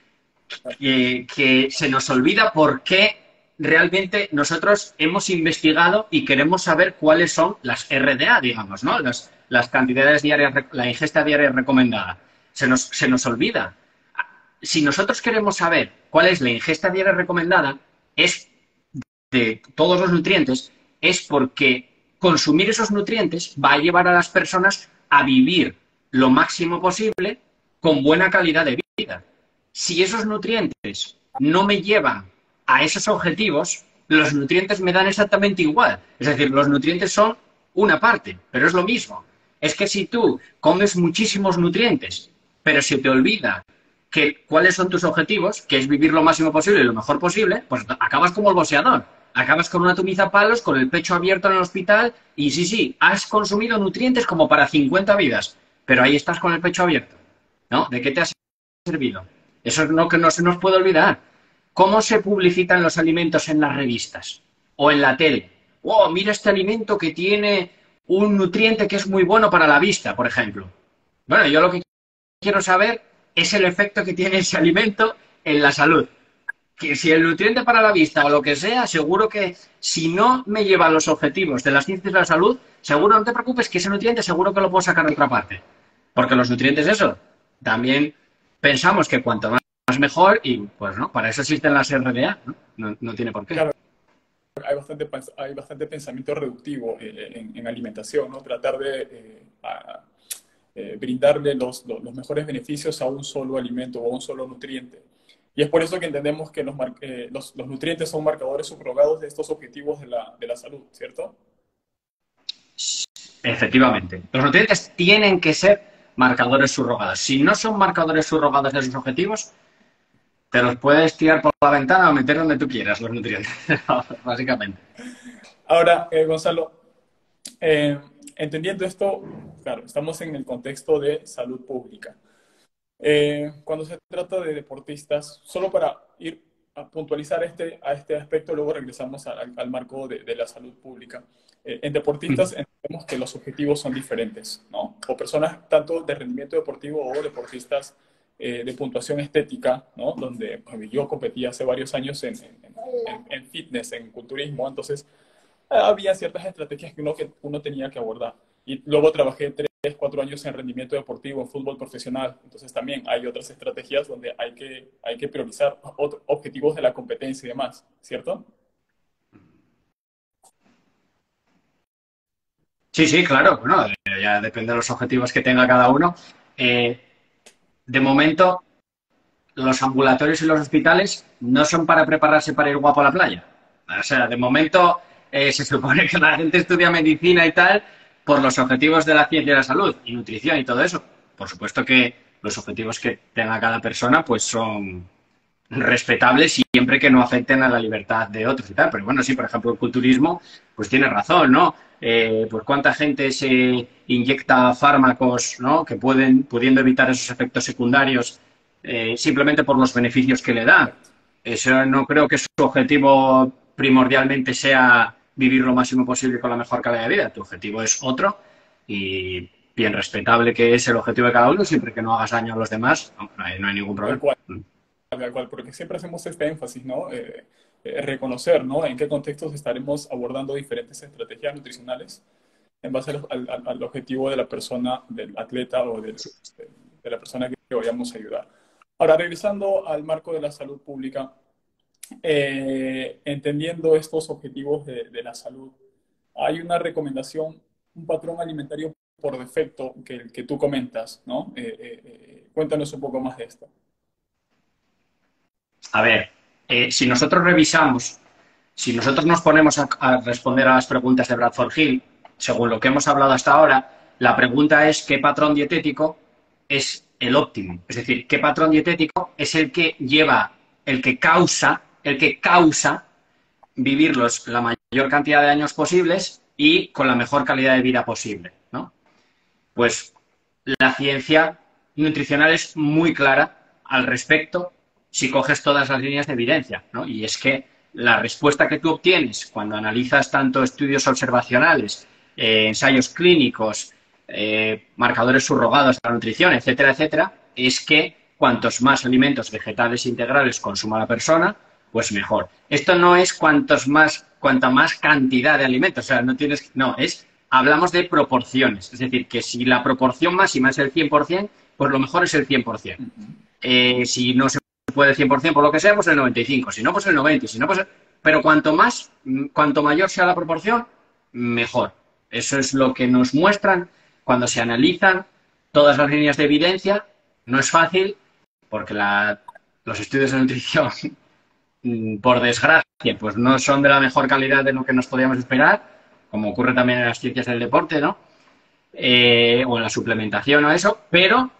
que se nos olvida por qué realmente nosotros hemos investigado y queremos saber cuáles son las RDA, digamos, ¿no? Las cantidades diarias, la ingesta diaria recomendada. Se nos olvida. Si nosotros queremos saber cuál es la ingesta diaria recomendada, es de todos los nutrientes, es porque consumir esos nutrientes va a llevar a las personas a vivir lo máximo posible con buena calidad de vida. Si esos nutrientes no me llevan a esos objetivos, los nutrientes me dan exactamente igual. Es decir, los nutrientes son una parte, pero es lo mismo. Es que si tú comes muchísimos nutrientes, pero se te olvida cuáles son tus objetivos, que es vivir lo máximo posible y lo mejor posible, pues acabas como el boxeador. Acabas con una tumiza palos, con el pecho abierto en el hospital y sí, has consumido nutrientes como para 50 vidas, pero ahí estás con el pecho abierto, ¿no? ¿De qué te ha servido? Eso es lo que no se nos puede olvidar. ¿Cómo se publicitan los alimentos en las revistas o en la tele? ¡Oh, mira este alimento que tiene un nutriente que es muy bueno para la vista, por ejemplo! Bueno, yo lo que quiero saber es el efecto que tiene ese alimento en la salud. Que si el nutriente para la vista o lo que sea, seguro que si no me lleva a los objetivos de las ciencias de la salud, seguro, no te preocupes, que ese nutriente seguro que lo puedo sacar de otra parte. Porque los nutrientes, eso, también pensamos que cuanto más mejor y pues no, para eso existen las RDA, ¿no? No tiene por qué. Claro, hay bastante pensamiento reductivo en alimentación, ¿no? Tratar de brindarle los mejores beneficios a un solo alimento o a un solo nutriente. Y es por eso que entendemos que los nutrientes son marcadores subrogados de estos objetivos de la salud, ¿cierto? Efectivamente. Los nutrientes tienen que ser marcadores subrogados. Si no son marcadores subrogados de esos objetivos, te los puedes tirar por la ventana o meter donde tú quieras, los nutrientes, básicamente. Ahora, Gonzalo, entendiendo esto, claro, estamos en el contexto de salud pública. Cuando se trata de deportistas, solo para ir a puntualizar a este aspecto, luego regresamos al marco de la salud pública. En deportistas entendemos que los objetivos son diferentes, ¿no? O personas tanto de rendimiento deportivo o deportistas de puntuación estética, ¿no? Donde yo competí hace varios años en fitness, en culturismo, entonces había ciertas estrategias que uno tenía que abordar. Y luego trabajé 3, 4 años en rendimiento deportivo, en fútbol profesional. Entonces también hay otras estrategias donde hay que priorizar objetivos de la competencia y demás, ¿cierto? Sí, sí, claro. Bueno, ya depende de los objetivos que tenga cada uno. De momento, los ambulatorios y los hospitales no son para prepararse para ir guapo a la playa. O sea, de momento se supone que la gente estudia medicina y tal por los objetivos de la ciencia y la salud y nutrición y todo eso. Por supuesto que los objetivos que tenga cada persona pues son respetables siempre que no afecten a la libertad de otros y tal. Pero bueno, sí, por ejemplo, el culturismo, pues tiene razón, ¿no? Pues cuánta gente se inyecta fármacos, ¿no? Que pudiendo evitar esos efectos secundarios simplemente por los beneficios que le da. Eso no creo que su objetivo primordialmente sea vivir lo máximo posible con la mejor calidad de vida. Tu objetivo es otro y bien respetable que es el objetivo de cada uno, siempre que no hagas daño a los demás, no hay ningún Tal problema. cual, tal cual, porque siempre hacemos este énfasis, ¿no? Reconocer, ¿no? En qué contextos estaremos abordando diferentes estrategias nutricionales en base al objetivo de la persona, del atleta o de la persona que vayamos a ayudar. Ahora, regresando al marco de la salud pública, entendiendo estos objetivos de la salud, hay una recomendación, un patrón alimentario por defecto que tú comentas, ¿no? Cuéntanos un poco más de esto. A ver, si nosotros revisamos, si nosotros nos ponemos a responder a las preguntas de Bradford Hill, según lo que hemos hablado hasta ahora, la pregunta es qué patrón dietético es el óptimo. Es decir, qué patrón dietético es el que lleva, el que causa vivirlos la mayor cantidad de años posibles y con la mejor calidad de vida posible, ¿no? Pues la ciencia nutricional es muy clara al respecto si coges todas las líneas de evidencia, ¿no? Y es que la respuesta que tú obtienes cuando analizas tanto estudios observacionales, ensayos clínicos, marcadores subrogados de la nutrición, etcétera, etcétera, es que cuantos más alimentos vegetales integrales consuma la persona, pues mejor. Esto no es cuanta más cantidad de alimentos, o sea, hablamos de proporciones, es decir, que si la proporción máxima es el 100%, pues lo mejor es el 100%. Si no se puede el 100% por lo que sea, pues el 95%, si no, pues el 90%, si no, pues pero cuanto mayor sea la proporción, mejor. Eso es lo que nos muestran cuando se analizan todas las líneas de evidencia. No es fácil, porque los estudios de nutrición por desgracia, pues no son de la mejor calidad de lo que nos podíamos esperar, como ocurre también en las ciencias del deporte, ¿no? O en la suplementación o eso, pero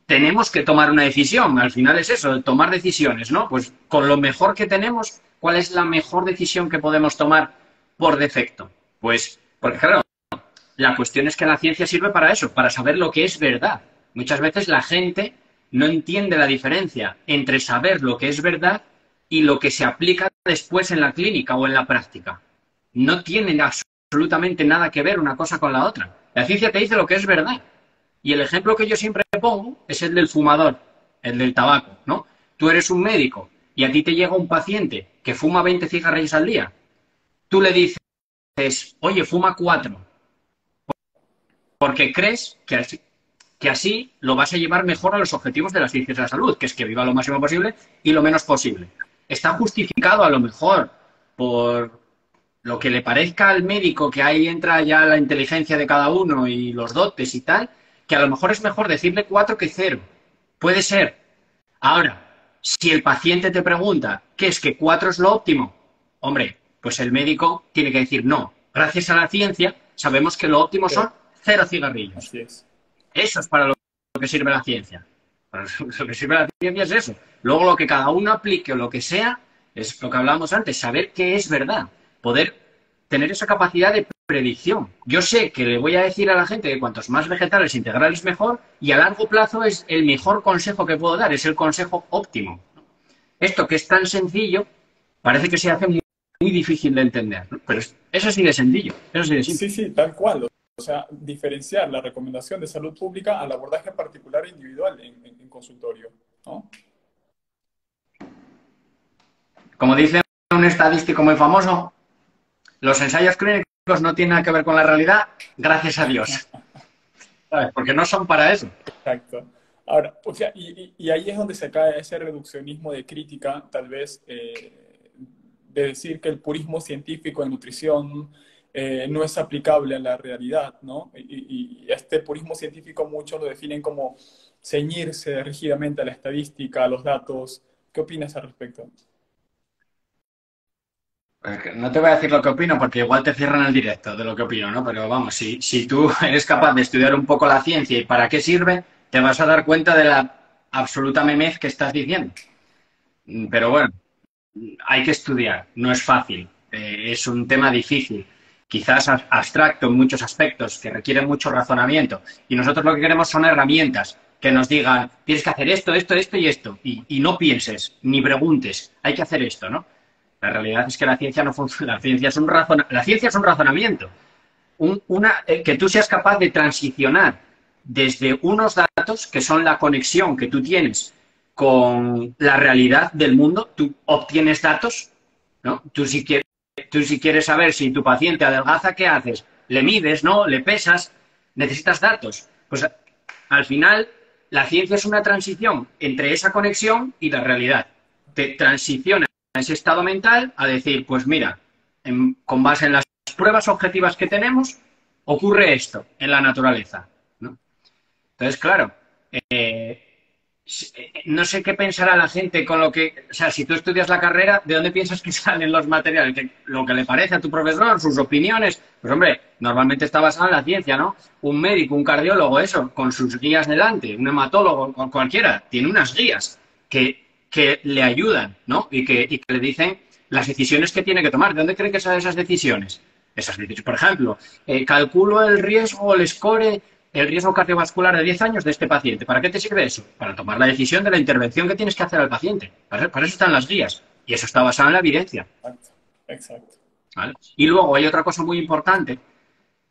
tenemos que tomar una decisión. Al final es eso, tomar decisiones, ¿no? Pues con lo mejor que tenemos, ¿cuál es la mejor decisión que podemos tomar por defecto? Pues, porque claro, la cuestión es que la ciencia sirve para eso, para saber lo que es verdad. Muchas veces la gente no entiende la diferencia entre saber lo que es verdad y lo que se aplica después en la clínica o en la práctica. No tienen absolutamente nada que ver una cosa con la otra. La ciencia te dice lo que es verdad. Y el ejemplo que yo siempre pongo es el del fumador, el del tabaco, ¿no? Tú eres un médico y a ti te llega un paciente que fuma 20 cigarrillos al día. Tú le dices, oye, fuma 4, porque crees que así lo vas a llevar mejor a los objetivos de las ciencias de la salud, que es que viva lo máximo posible y lo menos posible. Está justificado a lo mejor por lo que le parezca al médico, que ahí entra ya la inteligencia de cada uno y los dotes y tal, que a lo mejor es mejor decirle 4 que 0. Puede ser. Ahora, si el paciente te pregunta, ¿qué es que 4 es lo óptimo? Hombre, pues el médico tiene que decir no. Gracias a la ciencia sabemos que lo óptimo Sí, son 0 cigarrillos. así es. Eso es para lo que sirve la ciencia. Para lo que sirve la ciencia es eso. Luego lo que cada uno aplique o lo que sea, es lo que hablábamos antes, saber qué es verdad. Poder tener esa capacidad de predicción. Yo sé que le voy a decir a la gente que cuantos más vegetales integrales mejor, y a largo plazo es el mejor consejo que puedo dar, es el consejo óptimo. Esto que es tan sencillo, parece que se hace muy, muy difícil de entender, ¿no? Pero es así de sencillo, eso sí de simple. Sí, sí, tal cual. O sea, diferenciar la recomendación de salud pública al abordaje particular e individual en consultorio, ¿no? Como dice un estadístico muy famoso, los ensayos clínicos no tienen nada que ver con la realidad, gracias a Dios. ¿Sabes? Porque no son para eso. Exacto. Ahora, o sea, y ahí es donde se cae ese reduccionismo de crítica, tal vez, de decir que el purismo científico en nutrición no es aplicable a la realidad, ¿no? Y este purismo científico muchos lo definen como ceñirse rígidamente a la estadística, a los datos. ¿Qué opinas al respecto? No te voy a decir lo que opino porque igual te cierran el directo de lo que opino, ¿no? Pero vamos, si tú eres capaz de estudiar un poco la ciencia y para qué sirve, te vas a dar cuenta de la absoluta memez que estás diciendo. Pero bueno, hay que estudiar, no es fácil, es un tema difícil, quizás abstracto en muchos aspectos, que requiere mucho razonamiento. Y nosotros lo que queremos son herramientas que nos digan, tienes que hacer esto, esto, esto y esto. Y no pienses, ni preguntes, hay que hacer esto, ¿no? La realidad es que la ciencia no funciona, la ciencia es un razonamiento. Que tú seas capaz de transicionar desde unos datos que son la conexión que tú tienes con la realidad del mundo, tú obtienes datos, ¿no? Tú si quieres saber si tu paciente adelgaza, ¿qué haces? Le mides, ¿no? Le pesas, necesitas datos. Pues al final la ciencia es una transición entre esa conexión y la realidad. Te transiciona a ese estado mental a decir, pues mira, con base en las pruebas objetivas que tenemos, ocurre esto en la naturaleza, ¿no? Entonces, claro, eh, no sé qué pensará la gente con lo que... O sea, si tú estudias la carrera, ¿de dónde piensas que salen los materiales? Lo que le parece a tu profesor, sus opiniones. Pues hombre, normalmente está basado en la ciencia, ¿no? Un médico, un cardiólogo, eso, con sus guías delante, un hematólogo, con cualquiera, tiene unas guías que le ayudan, ¿no? Y que le dicen las decisiones que tiene que tomar. ¿De dónde cree que salen esas decisiones? Esas decisiones, por ejemplo, calculo el riesgo, el riesgo cardiovascular de 10 años de este paciente. ¿Para qué te sirve eso? Para tomar la decisión de la intervención que tienes que hacer al paciente. Para eso están las guías. Y eso está basado en la evidencia. Exacto, exacto. ¿Vale? Y luego hay otra cosa muy importante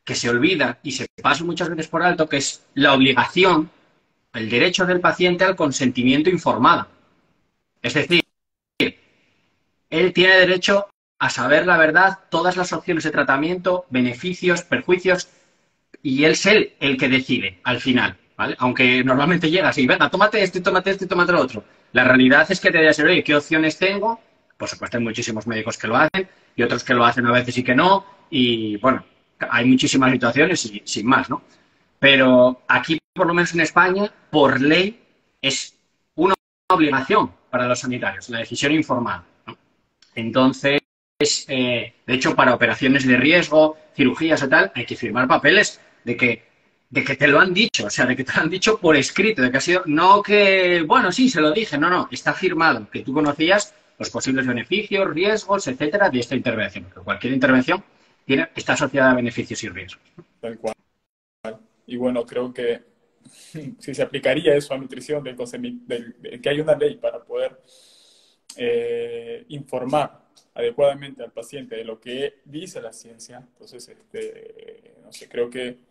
que se olvida y se pasa muchas veces por alto, que es la obligación, el derecho del paciente al consentimiento informado. Es decir, él tiene derecho a saber la verdad, todas las opciones de tratamiento, beneficios, perjuicios, y él es él el que decide al final, ¿vale? Aunque normalmente llegas y venga, tómate esto y tómate esto y tómate lo otro. La realidad es que te debes oye, ¿qué opciones tengo? Por supuesto, hay muchísimos médicos que lo hacen y otros que lo hacen a veces y que no. Y bueno, hay muchísimas situaciones y sin más, ¿no? Pero aquí, por lo menos en España, por ley, es una obligación para los sanitarios, la decisión informada, ¿no? Entonces, de hecho, para operaciones de riesgo, cirugías y tal, hay que firmar papeles de que te lo han dicho, o sea, de que te lo han dicho por escrito, de que ha sido, no que, bueno, sí, se lo dije, no, no, está firmado, que tú conocías los posibles beneficios, riesgos, etcétera, de esta intervención, porque cualquier intervención está asociada a beneficios y riesgos. Tal cual. Y bueno, creo que si se aplicaría eso a nutrición, de que hay una ley para poder informar adecuadamente al paciente de lo que dice la ciencia, entonces, no sé, creo que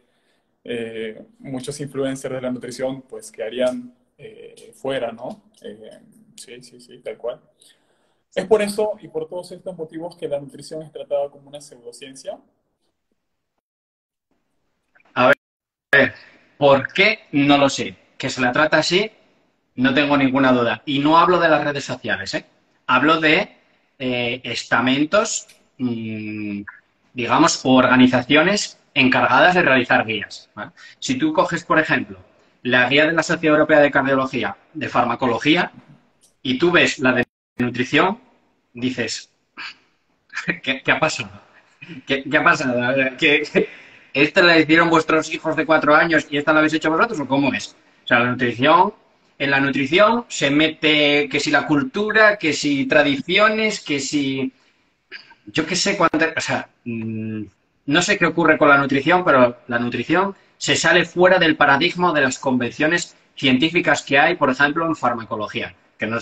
muchos influencers de la nutrición pues quedarían fuera, ¿no? Sí, sí, sí, tal cual. Es por eso y por todos estos motivos que la nutrición es tratada como una pseudociencia. A ver, ¿por qué? No lo sé. Que se la trata así, no tengo ninguna duda. Y no hablo de las redes sociales, ¿eh? Hablo de estamentos digamos, o organizaciones encargadas de realizar guías, ¿vale? Si tú coges, por ejemplo, la guía de la Sociedad Europea de Cardiología, de farmacología, y tú ves la de nutrición, dices, ¿qué ha pasado? ¿Qué ha pasado? ¿Esta la hicieron vuestros hijos de 4 años y esta la habéis hecho vosotros o cómo es? O sea, en la nutrición se mete que si la cultura, que si tradiciones, que si yo qué sé cuánto, o sea, no sé qué ocurre con la nutrición, pero la nutrición se sale fuera del paradigma de las convenciones científicas que hay, por ejemplo, en farmacología, que no,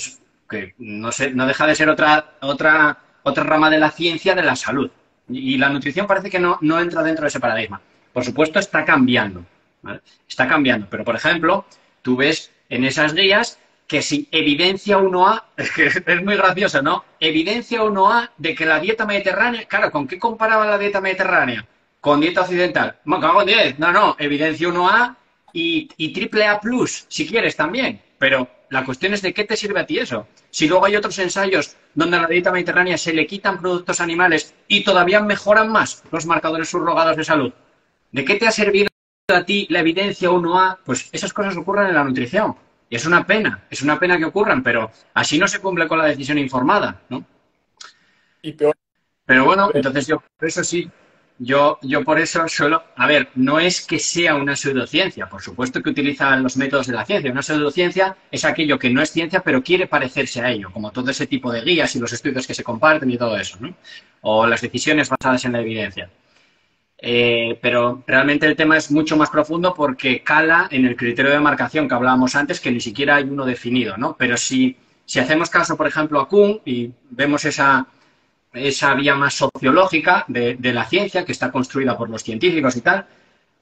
no deja de ser otra rama de la ciencia de la salud. Y la nutrición parece que no entra dentro de ese paradigma. Por supuesto, está cambiando, ¿vale? Está cambiando, pero por ejemplo, tú ves en esas guías que si evidencia 1A, es muy gracioso, ¿no? Evidencia 1A de que la dieta mediterránea, claro, ¿con qué comparaba la dieta mediterránea? Con dieta occidental. Me cago en 10. No, evidencia 1A y triple A plus, si quieres también. Pero la cuestión es de qué te sirve a ti eso. Si luego hay otros ensayos donde a la dieta mediterránea se le quitan productos animales y todavía mejoran más los marcadores subrogados de salud, ¿de qué te ha servido a ti la evidencia 1A? Pues esas cosas ocurren en la nutrición. Y es una pena que ocurran, pero así no se cumple con la decisión informada, ¿no? Y peor, Pero bueno, entonces yo por eso sí, yo por eso suelo, a ver, no es que sea una pseudociencia, por supuesto que utilizan los métodos de la ciencia. Una pseudociencia es aquello que no es ciencia, pero quiere parecerse a ello, como todo ese tipo de guías y los estudios que se comparten y todo eso, ¿no? O las decisiones basadas en la evidencia. Pero realmente el tema es mucho más profundo porque cala en el criterio de marcación que hablábamos antes, que ni siquiera hay uno definido, ¿no? Pero si hacemos caso, por ejemplo, a Kuhn y vemos esa vía más sociológica de la ciencia que está construida por los científicos y tal,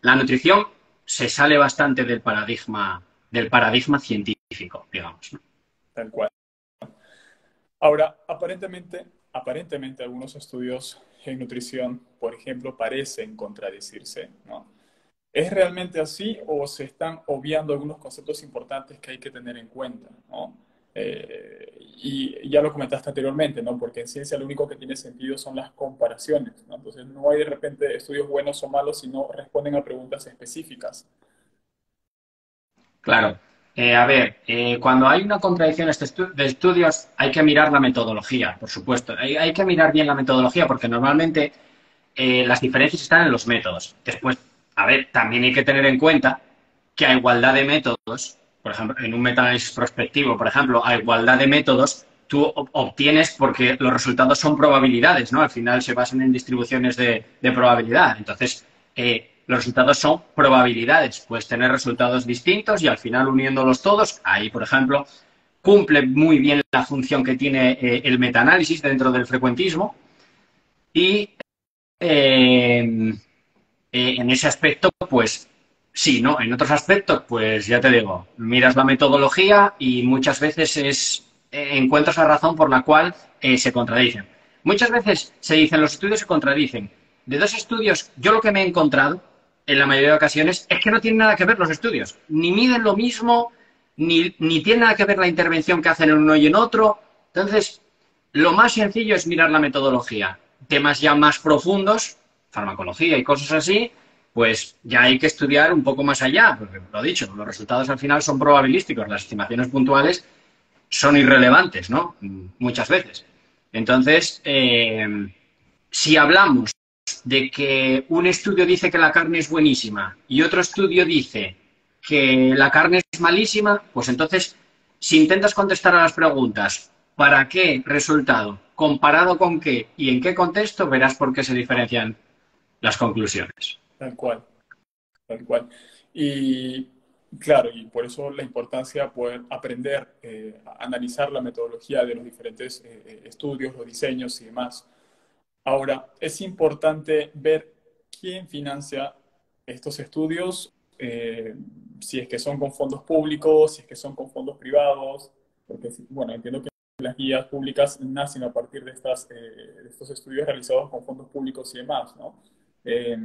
la nutrición se sale bastante del paradigma científico, digamos, ¿no? tal cual. Ahora, aparentemente algunos estudios en nutrición, por ejemplo, parecen contradecirse, ¿no? ¿Es realmente así o se están obviando algunos conceptos importantes que hay que tener en cuenta, ¿no? Y ya lo comentaste anteriormente, ¿no? Porque en ciencia lo único que tiene sentido son las comparaciones, ¿no? Entonces no hay de repente estudios buenos o malos, sino responden a preguntas específicas. Claro. A ver, cuando hay una contradicción de estudios, hay que mirar la metodología, por supuesto. Hay que mirar bien la metodología porque normalmente las diferencias están en los métodos. Después, a ver, también hay que tener en cuenta que a igualdad de métodos, por ejemplo, en un metaanálisis prospectivo, por ejemplo, a igualdad de métodos, tú obtienes porque los resultados son probabilidades, ¿no? Al final se basan en distribuciones de probabilidad. Entonces, los resultados son probabilidades. Puedes tener resultados distintos y al final uniéndolos todos, ahí, por ejemplo, cumple muy bien la función que tiene el metaanálisis dentro del frecuentismo y en ese aspecto, pues sí, ¿no? En otros aspectos, pues ya te digo, miras la metodología y muchas veces encuentras la razón por la cual se contradicen. Muchas veces se dicen los estudios se contradicen. De dos estudios, yo lo que me he encontrado en la mayoría de ocasiones es que no tienen nada que ver los estudios. Ni miden lo mismo, ni tiene nada que ver la intervención que hacen en uno y en otro. Entonces, lo más sencillo es mirar la metodología. Temas ya más profundos, farmacología y cosas así, pues ya hay que estudiar un poco más allá, porque lo dicho, los resultados al final son probabilísticos, las estimaciones puntuales son irrelevantes, ¿no? Muchas veces. Entonces, si hablamos de que un estudio dice que la carne es buenísima y otro estudio dice que la carne es malísima, pues entonces, si intentas contestar a las preguntas, ¿para qué resultado? ¿Comparado con qué? ¿Y en qué contexto? Verás por qué se diferencian las conclusiones. Tal cual, tal cual. Y claro, y por eso la importancia de poder aprender a analizar la metodología de los diferentes estudios, los diseños y demás. Ahora, es importante ver quién financia estos estudios, si es que son con fondos públicos, si es que son con fondos privados, porque, bueno, entiendo que las guías públicas nacen a partir de estos estudios realizados con fondos públicos y demás, ¿no? Eh,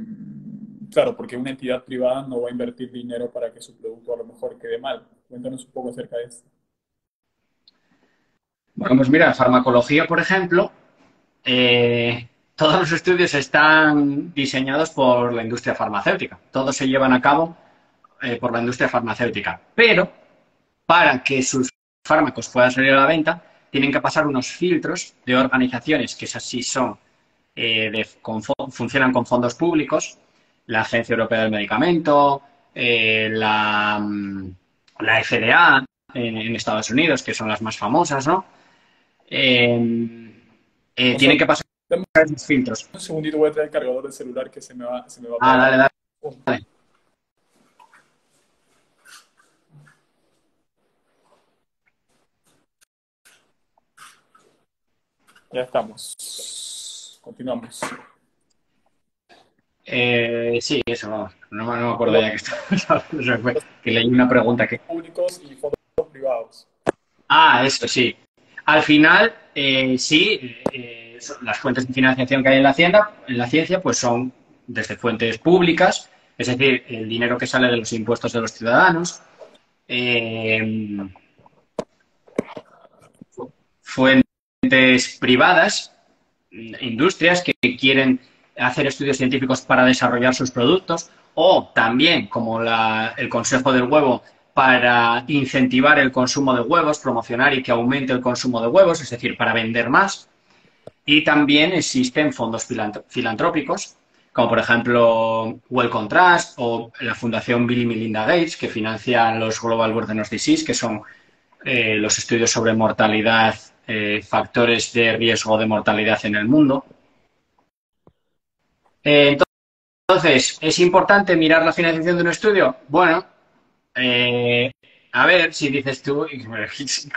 claro, porque una entidad privada no va a invertir dinero para que su producto a lo mejor quede mal. Cuéntanos un poco acerca de esto. Bueno, pues mira, farmacología, por ejemplo, todos los estudios están diseñados por la industria farmacéutica. Todos se llevan a cabo por la industria farmacéutica. Pero para que sus fármacos puedan salir a la venta, tienen que pasar unos filtros de organizaciones que esas sí son, funcionan con fondos públicos, la Agencia Europea del Medicamento, la FDA en Estados Unidos, que son las más famosas, ¿no? José, Tienen que pasar dame esos filtros. un segundito, voy a traer el cargador del celular que se me va a Ah, apagar. dale, dale. Pum, ya estamos. Continuamos. Sí, eso, vamos. No me acuerdo Fondos ya que estaba, que leí una pregunta que... públicos y fondos privados. Ah, eso sí. Al final, sí, las fuentes de financiación que hay en la ciencia, pues son desde fuentes públicas, es decir, el dinero que sale de los impuestos de los ciudadanos, eh, fuentes privadas, industrias que quieren hacer estudios científicos para desarrollar sus productos, o también, como el Consejo del Huevo, para incentivar el consumo de huevos, promocionar y que aumente el consumo de huevos, es decir, para vender más. Y también existen fondos filantrópicos, como por ejemplo Wellcome Trust o la Fundación Bill y Melinda Gates, que financian los Global Burden of Disease, que son los estudios sobre mortalidad, factores de riesgo de mortalidad en el mundo. Entonces, ¿es importante mirar la financiación de un estudio? Bueno, eh, a ver si dices tú,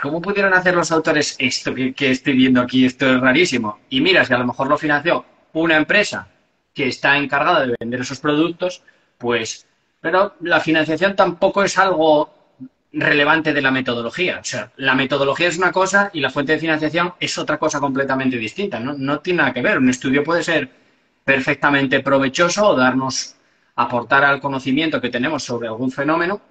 ¿cómo pudieron hacer los autores esto que estoy viendo aquí? Esto es rarísimo. Y miras que a lo mejor lo financió una empresa que está encargada de vender esos productos, pues, pero la financiación tampoco es algo relevante de la metodología. O sea, la metodología es una cosa y la fuente de financiación es otra cosa completamente distinta. No tiene nada que ver. Un estudio puede ser perfectamente provechoso o darnos, aportar al conocimiento que tenemos sobre algún fenómeno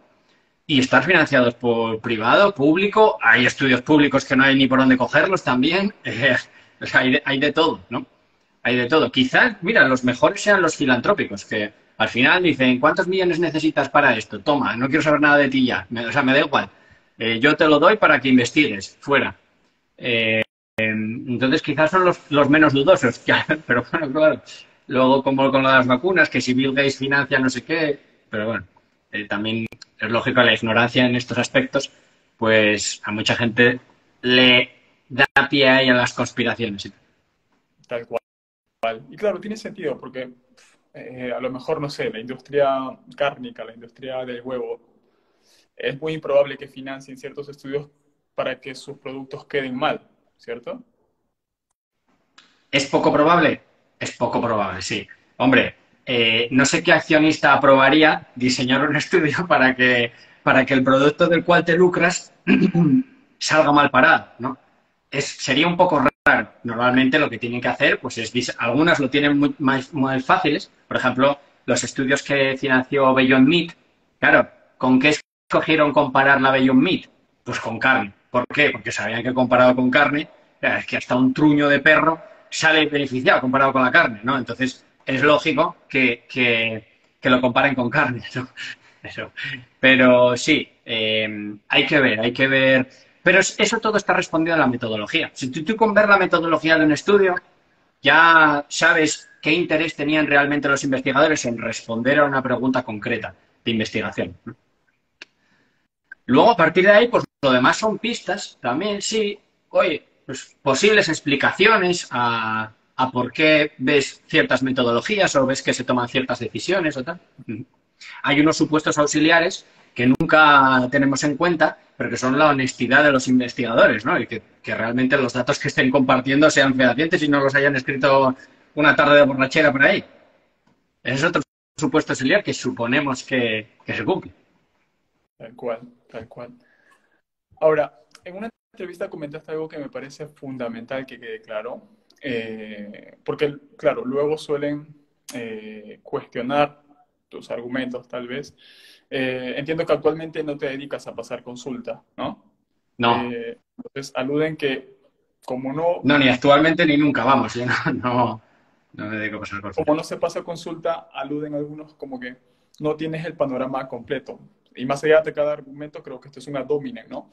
y estar financiados por privado, público. Hay estudios públicos que no hay ni por dónde cogerlos también. O sea, hay de todo, ¿no? Hay de todo. Quizás, mira, los mejores sean los filantrópicos, que al final dicen, ¿cuántos millones necesitas para esto? Toma, no quiero saber nada de ti ya. O sea, me da igual. Yo te lo doy para que investigues. Fuera. Entonces, quizás son los menos dudosos. Pero bueno, claro. Luego, como con las vacunas, que si Bill Gates financia no sé qué. Pero bueno, también es lógico la ignorancia en estos aspectos, pues a mucha gente le da pie ahí a las conspiraciones. Tal cual. Y claro, tiene sentido porque a lo mejor, no sé, la industria cárnica, la industria del huevo, es muy improbable que financien ciertos estudios para que sus productos queden mal, ¿cierto? ¿Es poco probable? Es poco probable, sí. Hombre, no sé qué accionista aprobaría diseñar un estudio para que el producto del cual te lucras salga mal parado, ¿no? Sería un poco raro. Normalmente lo que tienen que hacer, pues algunas lo tienen muy fáciles. Por ejemplo, los estudios que financió Beyond Meat, claro, ¿con qué escogieron comparar la Beyond Meat? Pues con carne. ¿Por qué? Porque sabían que comparado con carne, es que hasta un truño de perro sale beneficiado comparado con la carne, ¿no? Entonces, es lógico que lo comparen con carne, ¿no? Eso. Pero sí, hay que ver. Pero eso todo está respondido en la metodología. Si tú con ver la metodología de un estudio, ya sabes qué interés tenían realmente los investigadores en responder a una pregunta concreta de investigación. Luego, a partir de ahí, pues lo demás son pistas también, sí. Oye, pues posibles explicaciones a por qué ves ciertas metodologías o ves que se toman ciertas decisiones o tal. Hay unos supuestos auxiliares que nunca tenemos en cuenta, pero que son la honestidad de los investigadores, ¿no? Y que realmente los datos que estén compartiendo sean fehacientes y no los hayan escrito una tarde de borrachera por ahí. Ese es otro supuesto auxiliar que suponemos que se cumple. Tal cual, tal cual. Ahora, en una entrevista comentaste algo que me parece fundamental que quede claro, porque, claro, luego suelen cuestionar tus argumentos, tal vez. Entiendo que actualmente no te dedicas a pasar consulta, ¿no? No, Entonces, aluden que como no, no, ni actualmente ni nunca, vamos, yo no. No me dedico a pasar Como consulta. no se pasa consulta, aluden algunos como que no tienes el panorama completo. Y más allá de cada argumento, creo que esto es un ad hominem, ¿no?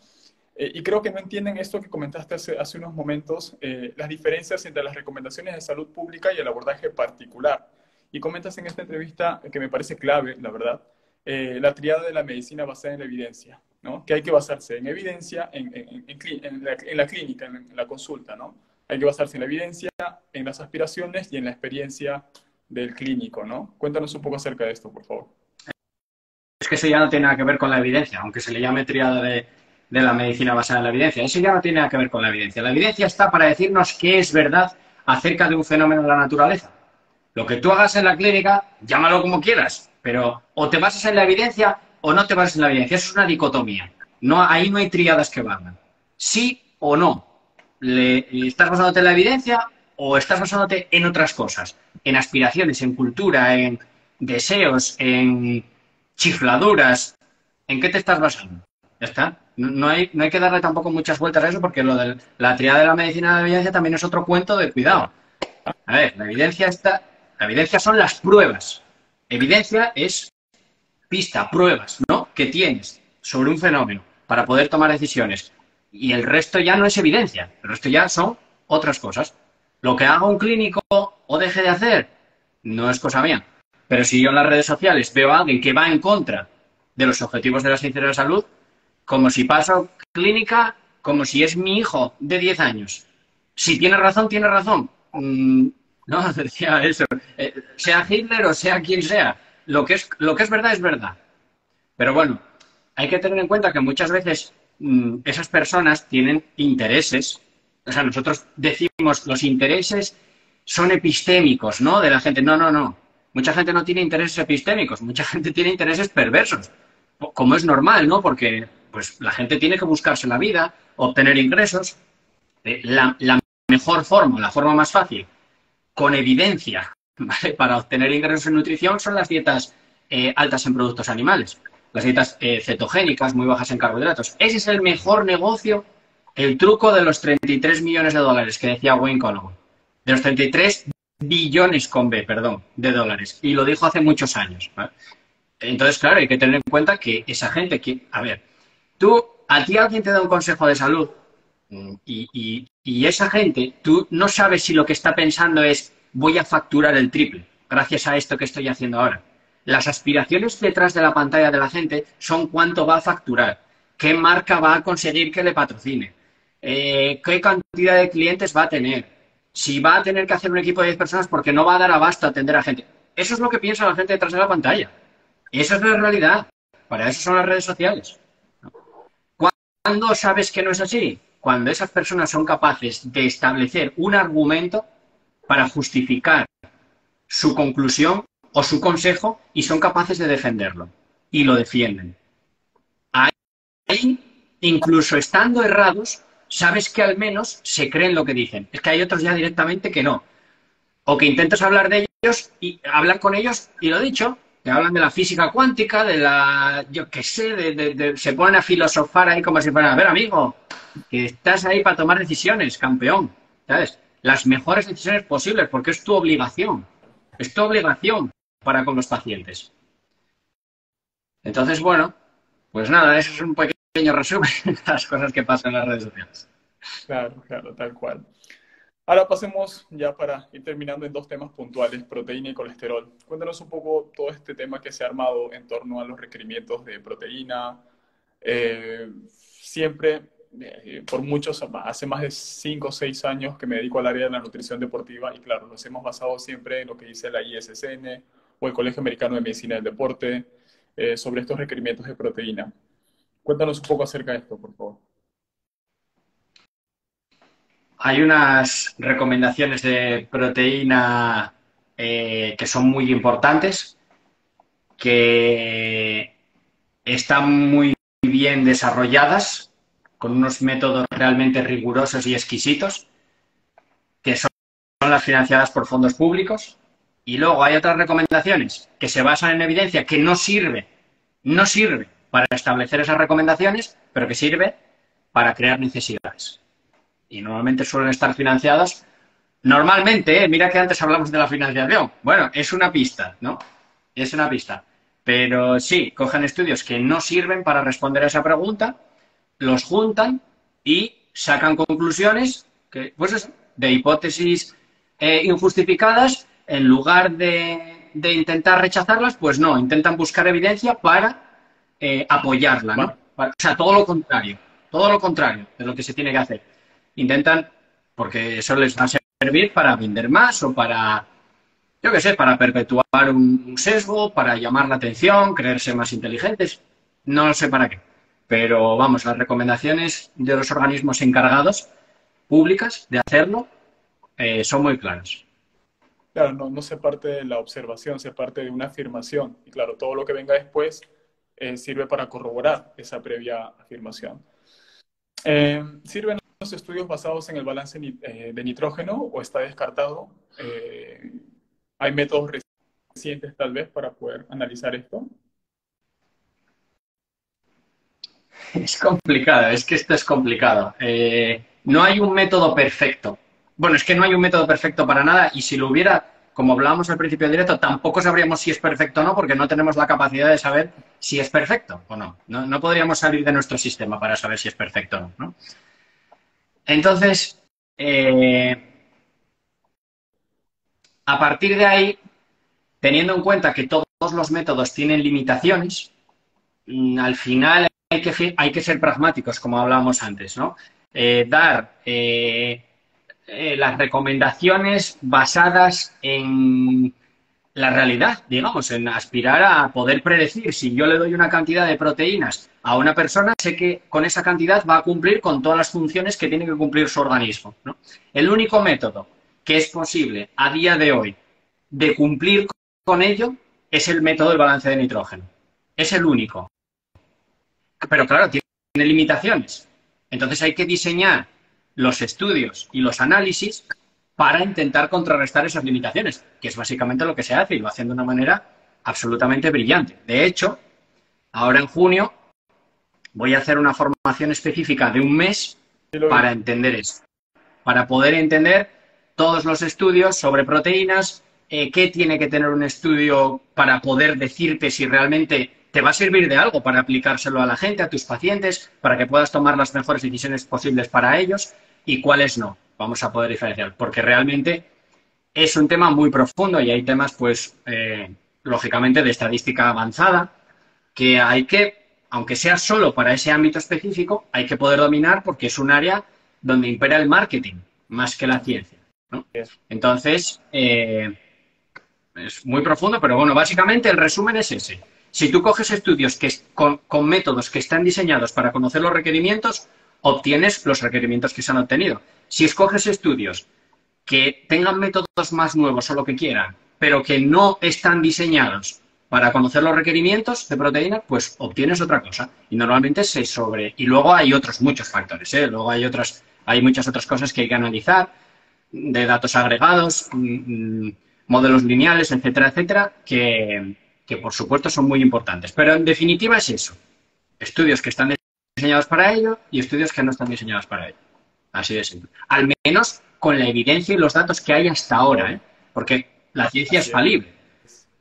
Y creo que no entienden esto que comentaste hace unos momentos, las diferencias entre las recomendaciones de salud pública y el abordaje particular. Y comentas en esta entrevista, que me parece clave, la verdad, la triada de la medicina basada en la evidencia, ¿no? Que hay que basarse en evidencia, en la clínica, en la consulta, ¿no? Hay que basarse en la evidencia, en las aspiraciones y en la experiencia del clínico, ¿no? Cuéntanos un poco acerca de esto, por favor. Es que eso ya no tiene nada que ver con la evidencia, aunque se le llame triada de la medicina basada en la evidencia. Eso ya no tiene nada que ver con la evidencia. La evidencia está para decirnos qué es verdad acerca de un fenómeno de la naturaleza. Lo que tú hagas en la clínica, llámalo como quieras, pero o te basas en la evidencia o no te basas en la evidencia. Eso es una dicotomía. No, ahí no hay triadas que valgan. Sí o no. ¿Estás basándote en la evidencia o estás basándote en otras cosas? En aspiraciones, en cultura, en deseos, en chifladuras. ¿En qué te estás basando? Ya está. No hay que darle tampoco muchas vueltas a eso porque lo de la triada de la medicina de la evidencia también es otro cuento de cuidado. A ver, la evidencia son las pruebas. Evidencia es pista, pruebas, ¿no? Que tienes sobre un fenómeno para poder tomar decisiones. Y el resto ya no es evidencia, el resto ya son otras cosas. Lo que haga un clínico o deje de hacer no es cosa mía. Pero si yo en las redes sociales veo a alguien que va en contra de los objetivos de la ciencia de la salud, como si paso clínica, como si es mi hijo de 10 años. Si tiene razón, tiene razón. No, decía eso. Sea Hitler o sea quien sea. Lo que es verdad es verdad. Pero bueno, hay que tener en cuenta que muchas veces esas personas tienen intereses. O sea, nosotros decimos los intereses son epistémicos, ¿no? De la gente. No, no, no. Mucha gente no tiene intereses epistémicos, mucha gente tiene intereses perversos. Como es normal, ¿no? Porque pues la gente tiene que buscarse la vida, obtener ingresos. La mejor forma, la forma más fácil, con evidencia, ¿vale? Para obtener ingresos en nutrición son las dietas altas en productos animales, las dietas cetogénicas, muy bajas en carbohidratos. Ese es el mejor negocio, el truco de los 33 millones de dólares que decía Wayne Conover. De los 33 billones con B, perdón, de dólares. Y lo dijo hace muchos años, ¿vale? Entonces, claro, hay que tener en cuenta que esa gente que, a ver, a ti alguien te da un consejo de salud y esa gente, tú no sabes si lo que está pensando es voy a facturar el triple gracias a esto que estoy haciendo ahora. Las aspiraciones detrás de la pantalla de la gente son cuánto va a facturar, qué marca va a conseguir que le patrocine, qué cantidad de clientes va a tener, si va a tener que hacer un equipo de 10 personas porque no va a dar abasto a atender a gente. Eso es lo que piensa la gente detrás de la pantalla. Esa es la realidad. Para eso son las redes sociales. ¿Cuándo sabes que no es así? Cuando esas personas son capaces de establecer un argumento para justificar su conclusión o su consejo y son capaces de defenderlo. Y lo defienden. Ahí, incluso estando errados, sabes que al menos se creen lo que dicen. Es que hay otros ya directamente que no. O que intentas hablar de ellos y hablar con ellos y lo dicho, que hablan de la física cuántica, de la, yo qué sé, se ponen a filosofar ahí como si fueran, a ver, amigo, que estás ahí para tomar decisiones, campeón, ¿sabes? Las mejores decisiones posibles, porque es tu obligación para con los pacientes. Entonces, bueno, pues nada, eso es un pequeño resumen de las cosas que pasan en las redes sociales. Claro, claro, tal cual. Ahora pasemos ya para ir terminando en dos temas puntuales, proteína y colesterol. Cuéntanos un poco todo este tema que se ha armado en torno a los requerimientos de proteína. Siempre, por muchos, hace más de 5 o 6 años que me dedico al área de la nutrición deportiva y claro, nos hemos basado siempre en lo que dice la ISSN o el Colegio Americano de Medicina del Deporte sobre estos requerimientos de proteína. Cuéntanos un poco acerca de esto, por favor. Hay unas recomendaciones de proteína que son muy importantes, que están muy bien desarrolladas, con unos métodos realmente rigurosos y exquisitos, que son las financiadas por fondos públicos. Y luego hay otras recomendaciones que se basan en evidencia que no sirve para establecer esas recomendaciones, pero que sirve para crear necesidades. Y normalmente suelen estar financiadas Normalmente, mira que antes hablamos de la financiación. Bueno, es una pista, ¿no? Es una pista. Pero sí, cogen estudios que no sirven para responder a esa pregunta, los juntan y sacan conclusiones que, pues eso, de hipótesis injustificadas, en lugar de intentar rechazarlas, pues no, intentan buscar evidencia para apoyarla, ¿no? Va. O sea, todo lo contrario de lo que se tiene que hacer. Intentan, porque eso les va a servir para vender más o para, yo qué sé, para perpetuar un sesgo, para llamar la atención, creerse más inteligentes, no sé para qué. Pero vamos, las recomendaciones de los organismos encargados, públicas, de hacerlo, son muy claras. Claro, no, no se parte de la observación, se parte de una afirmación. Y claro, todo lo que venga después sirve para corroborar esa previa afirmación. ¿Sirven los estudios basados en el balance de nitrógeno o está descartado? ¿Hay métodos recientes tal vez para poder analizar esto? Es complicado, es que esto es complicado. No hay un método perfecto. Bueno, es que no hay un método perfecto para nada y si lo hubiera, como hablábamos al principio del directo, tampoco sabríamos si es perfecto o no porque no tenemos la capacidad de saber si es perfecto o no. No podríamos salir de nuestro sistema para saber si es perfecto o no, ¿no? Entonces, a partir de ahí, teniendo en cuenta que todos los métodos tienen limitaciones, al final hay que ser pragmáticos, como hablábamos antes, ¿no? Dar las recomendaciones basadas en la realidad, digamos, en aspirar a poder predecir. Si yo le doy una cantidad de proteínas a una persona, sé que con esa cantidad va a cumplir con todas las funciones que tiene que cumplir su organismo, ¿no? El único método que es posible a día de hoy de cumplir con ello es el método del balance de nitrógeno. Es el único. Pero claro, tiene limitaciones. Entonces hay que diseñar los estudios y los análisis para intentar contrarrestar esas limitaciones, que es básicamente lo que se hace y lo hacen de una manera absolutamente brillante. De hecho, ahora en junio voy a hacer una formación específica de un mes Sí lo para vi. entender eso, para poder entender todos los estudios sobre proteínas, qué tiene que tener un estudio para poder decirte si realmente te va a servir de algo para aplicárselo a la gente, a tus pacientes, para que puedas tomar las mejores decisiones posibles para ellos y cuáles no. Vamos a poder diferenciar, porque realmente es un tema muy profundo y hay temas, pues, lógicamente, de estadística avanzada que hay que, aunque sea solo para ese ámbito específico, hay que poder dominar porque es un área donde impera el marketing más que la ciencia, ¿no? Entonces, es muy profundo, pero bueno, básicamente el resumen es ese. Si tú coges estudios con métodos que están diseñados para conocer los requerimientos, obtienes los requerimientos que se han obtenido. Si escoges estudios que tengan métodos más nuevos o lo que quieran, pero que no están diseñados para conocer los requerimientos de proteína, pues obtienes otra cosa. Y normalmente se sobre... Y luego hay otros muchos factores, ¿eh? Luego hay muchas otras cosas que hay que analizar, de datos agregados, modelos lineales, etcétera, etcétera, que por supuesto son muy importantes. Pero en definitiva es eso. Estudios que están diseñados para ello y estudios que no están diseñados para ello. Así de simple. Al menos con la evidencia y los datos que hay hasta ahora, ¿eh? Porque la ciencia es Así es. falible,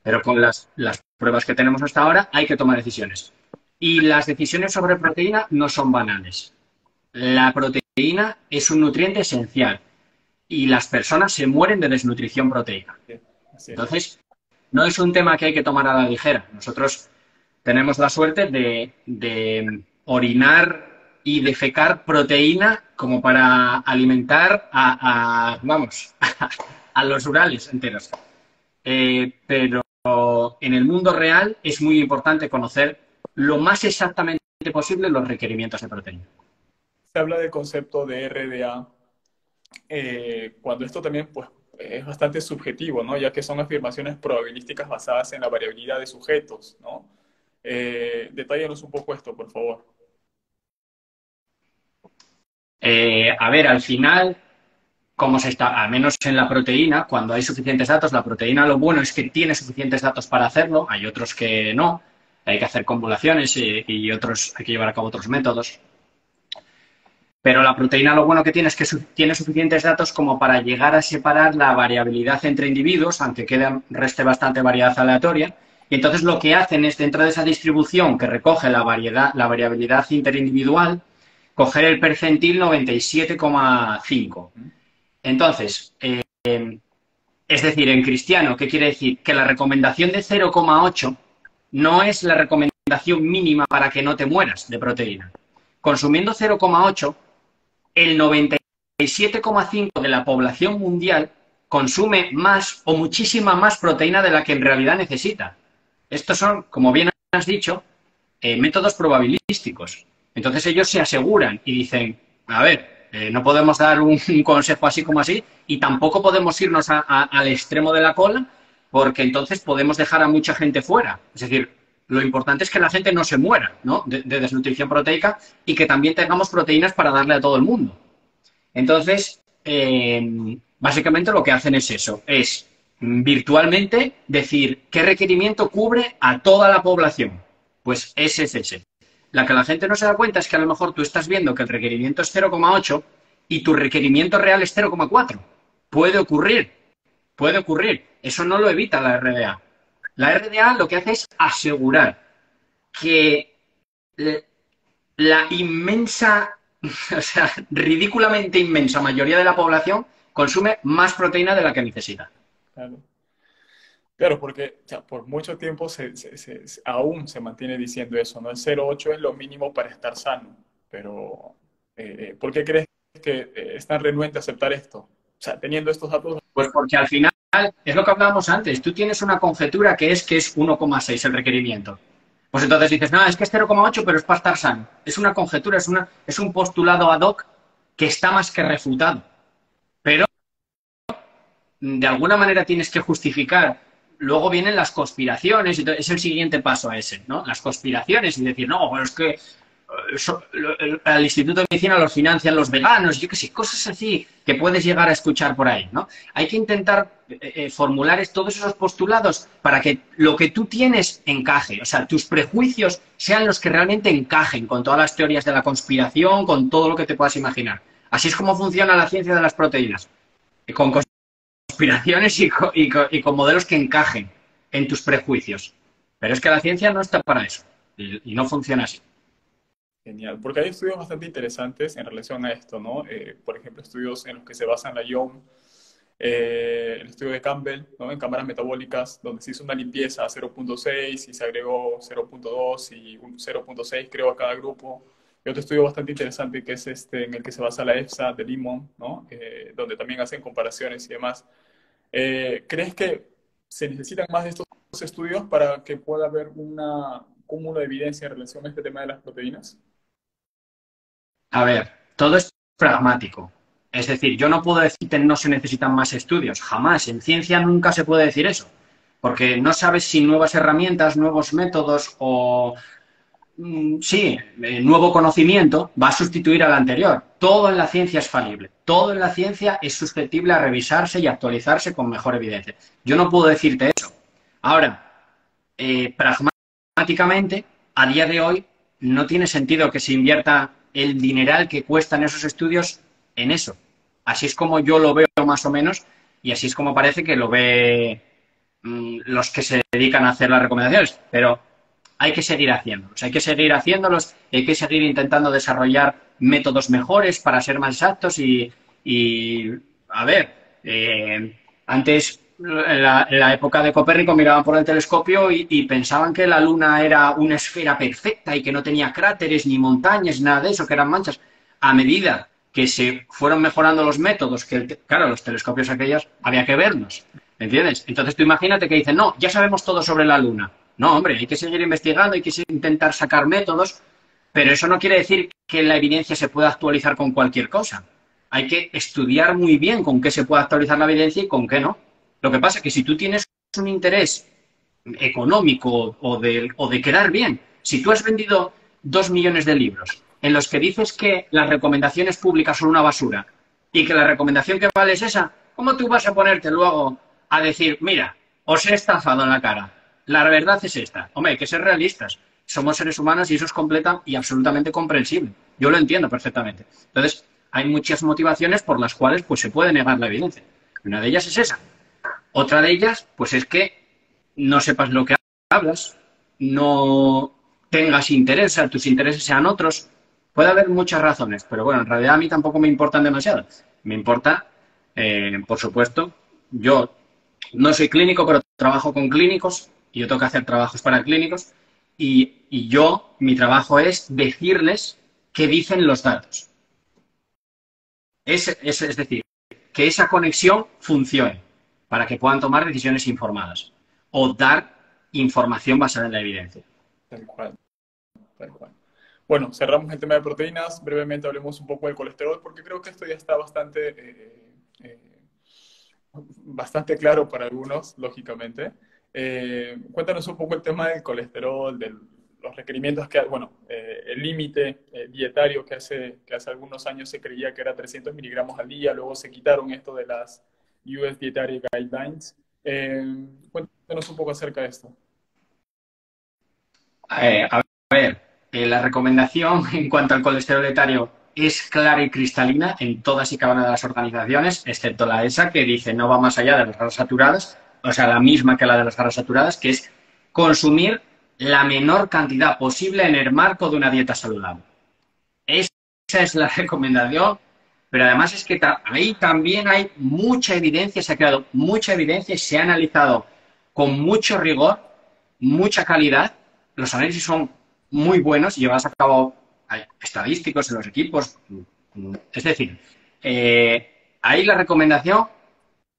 pero con las pruebas que tenemos hasta ahora hay que tomar decisiones. Y las decisiones sobre proteína no son banales. La proteína es un nutriente esencial y las personas se mueren de desnutrición proteica. Así es. Entonces, no es un tema que hay que tomar a la ligera. Nosotros tenemos la suerte de orinar y defecar proteína como para alimentar vamos, a los Urales enteros. Pero en el mundo real es muy importante conocer lo más exactamente posible los requerimientos de proteína. Se habla del concepto de RDA, cuando esto también pues, es bastante subjetivo, ¿no? Ya que son afirmaciones probabilísticas basadas en la variabilidad de sujetos, ¿no? Detállanos un poco esto, por favor. A ver, al final, como se está, al menos en la proteína, cuando hay suficientes datos, la proteína lo bueno es que tiene suficientes datos para hacerlo, hay otros que no, hay que hacer convoluciones y otros, hay que llevar a cabo otros métodos. Pero la proteína lo bueno que tiene es que tiene suficientes datos como para llegar a separar la variabilidad entre individuos, aunque reste bastante variedad aleatoria. Y entonces lo que hacen es, dentro de esa distribución que recoge la variabilidad interindividual, coger el percentil 97,5. Entonces, es decir, en cristiano, ¿qué quiere decir? Que la recomendación de 0,8 no es la recomendación mínima para que no te mueras de proteína. Consumiendo 0,8, el 97,5 de la población mundial consume más o muchísima más proteína de la que en realidad necesita. Estos son, como bien has dicho, métodos probabilísticos. Entonces ellos se aseguran y dicen, a ver, no podemos dar un consejo así como así y tampoco podemos irnos al extremo de la cola porque entonces podemos dejar a mucha gente fuera. Es decir, lo importante es que la gente no se muera, ¿no?, de desnutrición proteica y que también tengamos proteínas para darle a todo el mundo. Entonces, básicamente lo que hacen es eso, es virtualmente decir qué requerimiento cubre a toda la población. Pues ese es ese. La que la gente no se da cuenta es que a lo mejor tú estás viendo que el requerimiento es 0,8 y tu requerimiento real es 0,4. Puede ocurrir, puede ocurrir. Eso no lo evita la RDA. La RDA lo que hace es asegurar que la inmensa, o sea, ridículamente inmensa mayoría de la población consume más proteína de la que necesita. Claro. Claro, porque o sea, por mucho tiempo aún se mantiene diciendo eso, ¿no? El 0,8 es lo mínimo para estar sano, pero ¿por qué crees que es tan renuente a aceptar esto? O sea, teniendo estos datos. Pues porque al final es lo que hablábamos antes, tú tienes una conjetura que es 1,6 el requerimiento. Pues entonces dices, no, es que es 0,8 pero es para estar sano. Es una conjetura, es un postulado ad hoc que está más que refutado. Pero de alguna manera tienes que justificar. Luego vienen las conspiraciones, y es el siguiente paso a ese, ¿no? Las conspiraciones y decir, no, pero es que al Instituto de Medicina los financian los veganos, yo qué sé, cosas así que puedes llegar a escuchar por ahí, ¿no? Hay que intentar formular todos esos postulados para que lo que tú tienes encaje, o sea, tus prejuicios sean los que realmente encajen con todas las teorías de la conspiración, con todo lo que te puedas imaginar. Así es como funciona la ciencia de las proteínas, con conspiraciones y con modelos que encajen en tus prejuicios. Pero es que la ciencia no está para eso y no funciona así. Genial, porque hay estudios bastante interesantes en relación a esto, ¿no? Por ejemplo, estudios en los que se basan la Young, el estudio de Campbell, ¿no? En cámaras metabólicas, donde se hizo una limpieza a 0,6 y se agregó 0,2 y 0,6 creo a cada grupo. Y otro estudio bastante interesante que es este en el que se basa la EFSA de Limón, ¿no? Donde también hacen comparaciones y demás. ¿Crees que se necesitan más de estos estudios para que pueda haber un cúmulo de evidencia en relación a este tema de las proteínas? A ver, todo es pragmático. Es decir, yo no puedo decir que no se necesitan más estudios. Jamás. En ciencia nunca se puede decir eso. Porque no sabes si nuevas herramientas, nuevos métodos o, sí, nuevo conocimiento va a sustituir al anterior. Todo en la ciencia es falible. Todo en la ciencia es susceptible a revisarse y actualizarse con mejor evidencia. Yo no puedo decirte eso. Ahora, pragmáticamente, a día de hoy, no tiene sentido que se invierta el dineral que cuestan esos estudios en eso. Así es como yo lo veo más o menos y así es como parece que lo ve los que se dedican a hacer las recomendaciones. Pero hay que seguir haciéndolos, hay que seguir haciéndolos, hay que seguir intentando desarrollar métodos mejores para ser más exactos y a ver, antes, en la época de Copérnico, miraban por el telescopio y pensaban que la Luna era una esfera perfecta y que no tenía cráteres, ni montañas, nada de eso, que eran manchas. A medida que se fueron mejorando los métodos, claro, los telescopios aquellos había que verlos, ¿entiendes? Entonces tú imagínate que dicen, no, ya sabemos todo sobre la Luna. No, hombre, hay que seguir investigando, hay que intentar sacar métodos, pero eso no quiere decir que la evidencia se pueda actualizar con cualquier cosa. Hay que estudiar muy bien con qué se puede actualizar la evidencia y con qué no. Lo que pasa es que si tú tienes un interés económico o de quedar bien, si tú has vendido 2 millones de libros en los que dices que las recomendaciones públicas son una basura y que la recomendación que vale es esa, ¿cómo tú vas a ponerte luego a decir, mira, os he estafado en la cara? La verdad es esta. Hombre, hay que ser realistas. Somos seres humanos y eso es completa y absolutamente comprensible. Yo lo entiendo perfectamente. Entonces, hay muchas motivaciones por las cuales pues, se puede negar la evidencia. Una de ellas es esa. Otra de ellas, pues es que no sepas lo que hablas, no tengas interés, o sea, tus intereses sean otros. Puede haber muchas razones, pero bueno, en realidad a mí tampoco me importan demasiado. Me importa, por supuesto, yo no soy clínico, pero trabajo con clínicos y yo tengo que hacer trabajos para clínicos y yo, mi trabajo es decirles qué dicen los datos. Es decir, que esa conexión funcione para que puedan tomar decisiones informadas o dar información basada en la evidencia. Tal cual, tal cual. Bueno, cerramos el tema de proteínas. Brevemente hablemos un poco del colesterol, porque creo que esto ya está bastante claro para algunos, lógicamente. Cuéntanos un poco el tema del colesterol, de los requerimientos bueno, el límite dietario que hace algunos años se creía que era 300 miligramos al día, luego se quitaron esto de las US Dietary Guidelines. Cuéntanos un poco acerca de esto. A ver, la recomendación en cuanto al colesterol etario es clara y cristalina en todas y cada una de las organizaciones, excepto la ESA, que dice no va más allá de las grasas saturadas, o sea, la misma que la de las grasas saturadas, que es consumir la menor cantidad posible en el marco de una dieta saludable. Esa es la recomendación, pero además es que ahí también hay mucha evidencia, se ha creado mucha evidencia y se ha analizado con mucho rigor, mucha calidad. Los análisis son muy buenos y llevados a cabo, hay estadísticos en los equipos. Es decir, ahí la recomendación,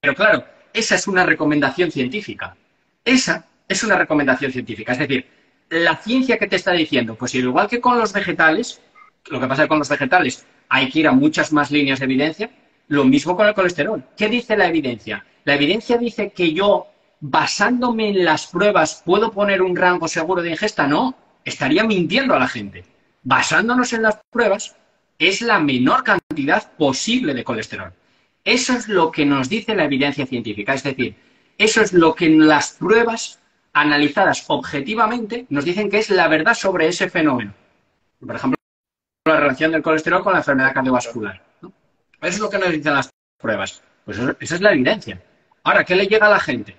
pero claro, esa es una recomendación científica. Esa es una recomendación científica. Es decir, la ciencia que te está diciendo, pues igual que con los vegetales, lo que pasa es que con los vegetales hay que ir a muchas más líneas de evidencia, lo mismo con el colesterol. ¿Qué dice la evidencia? La evidencia dice que yo, basándome en las pruebas, ¿puedo poner un rango seguro de ingesta? No, estaría mintiendo a la gente. Basándonos en las pruebas, es la menor cantidad posible de colesterol. Eso es lo que nos dice la evidencia científica, es decir, eso es lo que en las pruebas analizadas objetivamente nos dicen que es la verdad sobre ese fenómeno. Por ejemplo, la relación del colesterol con la enfermedad cardiovascular, ¿no? Eso es lo que nos dicen las pruebas. Pues esa es la evidencia. Ahora, ¿qué le llega a la gente?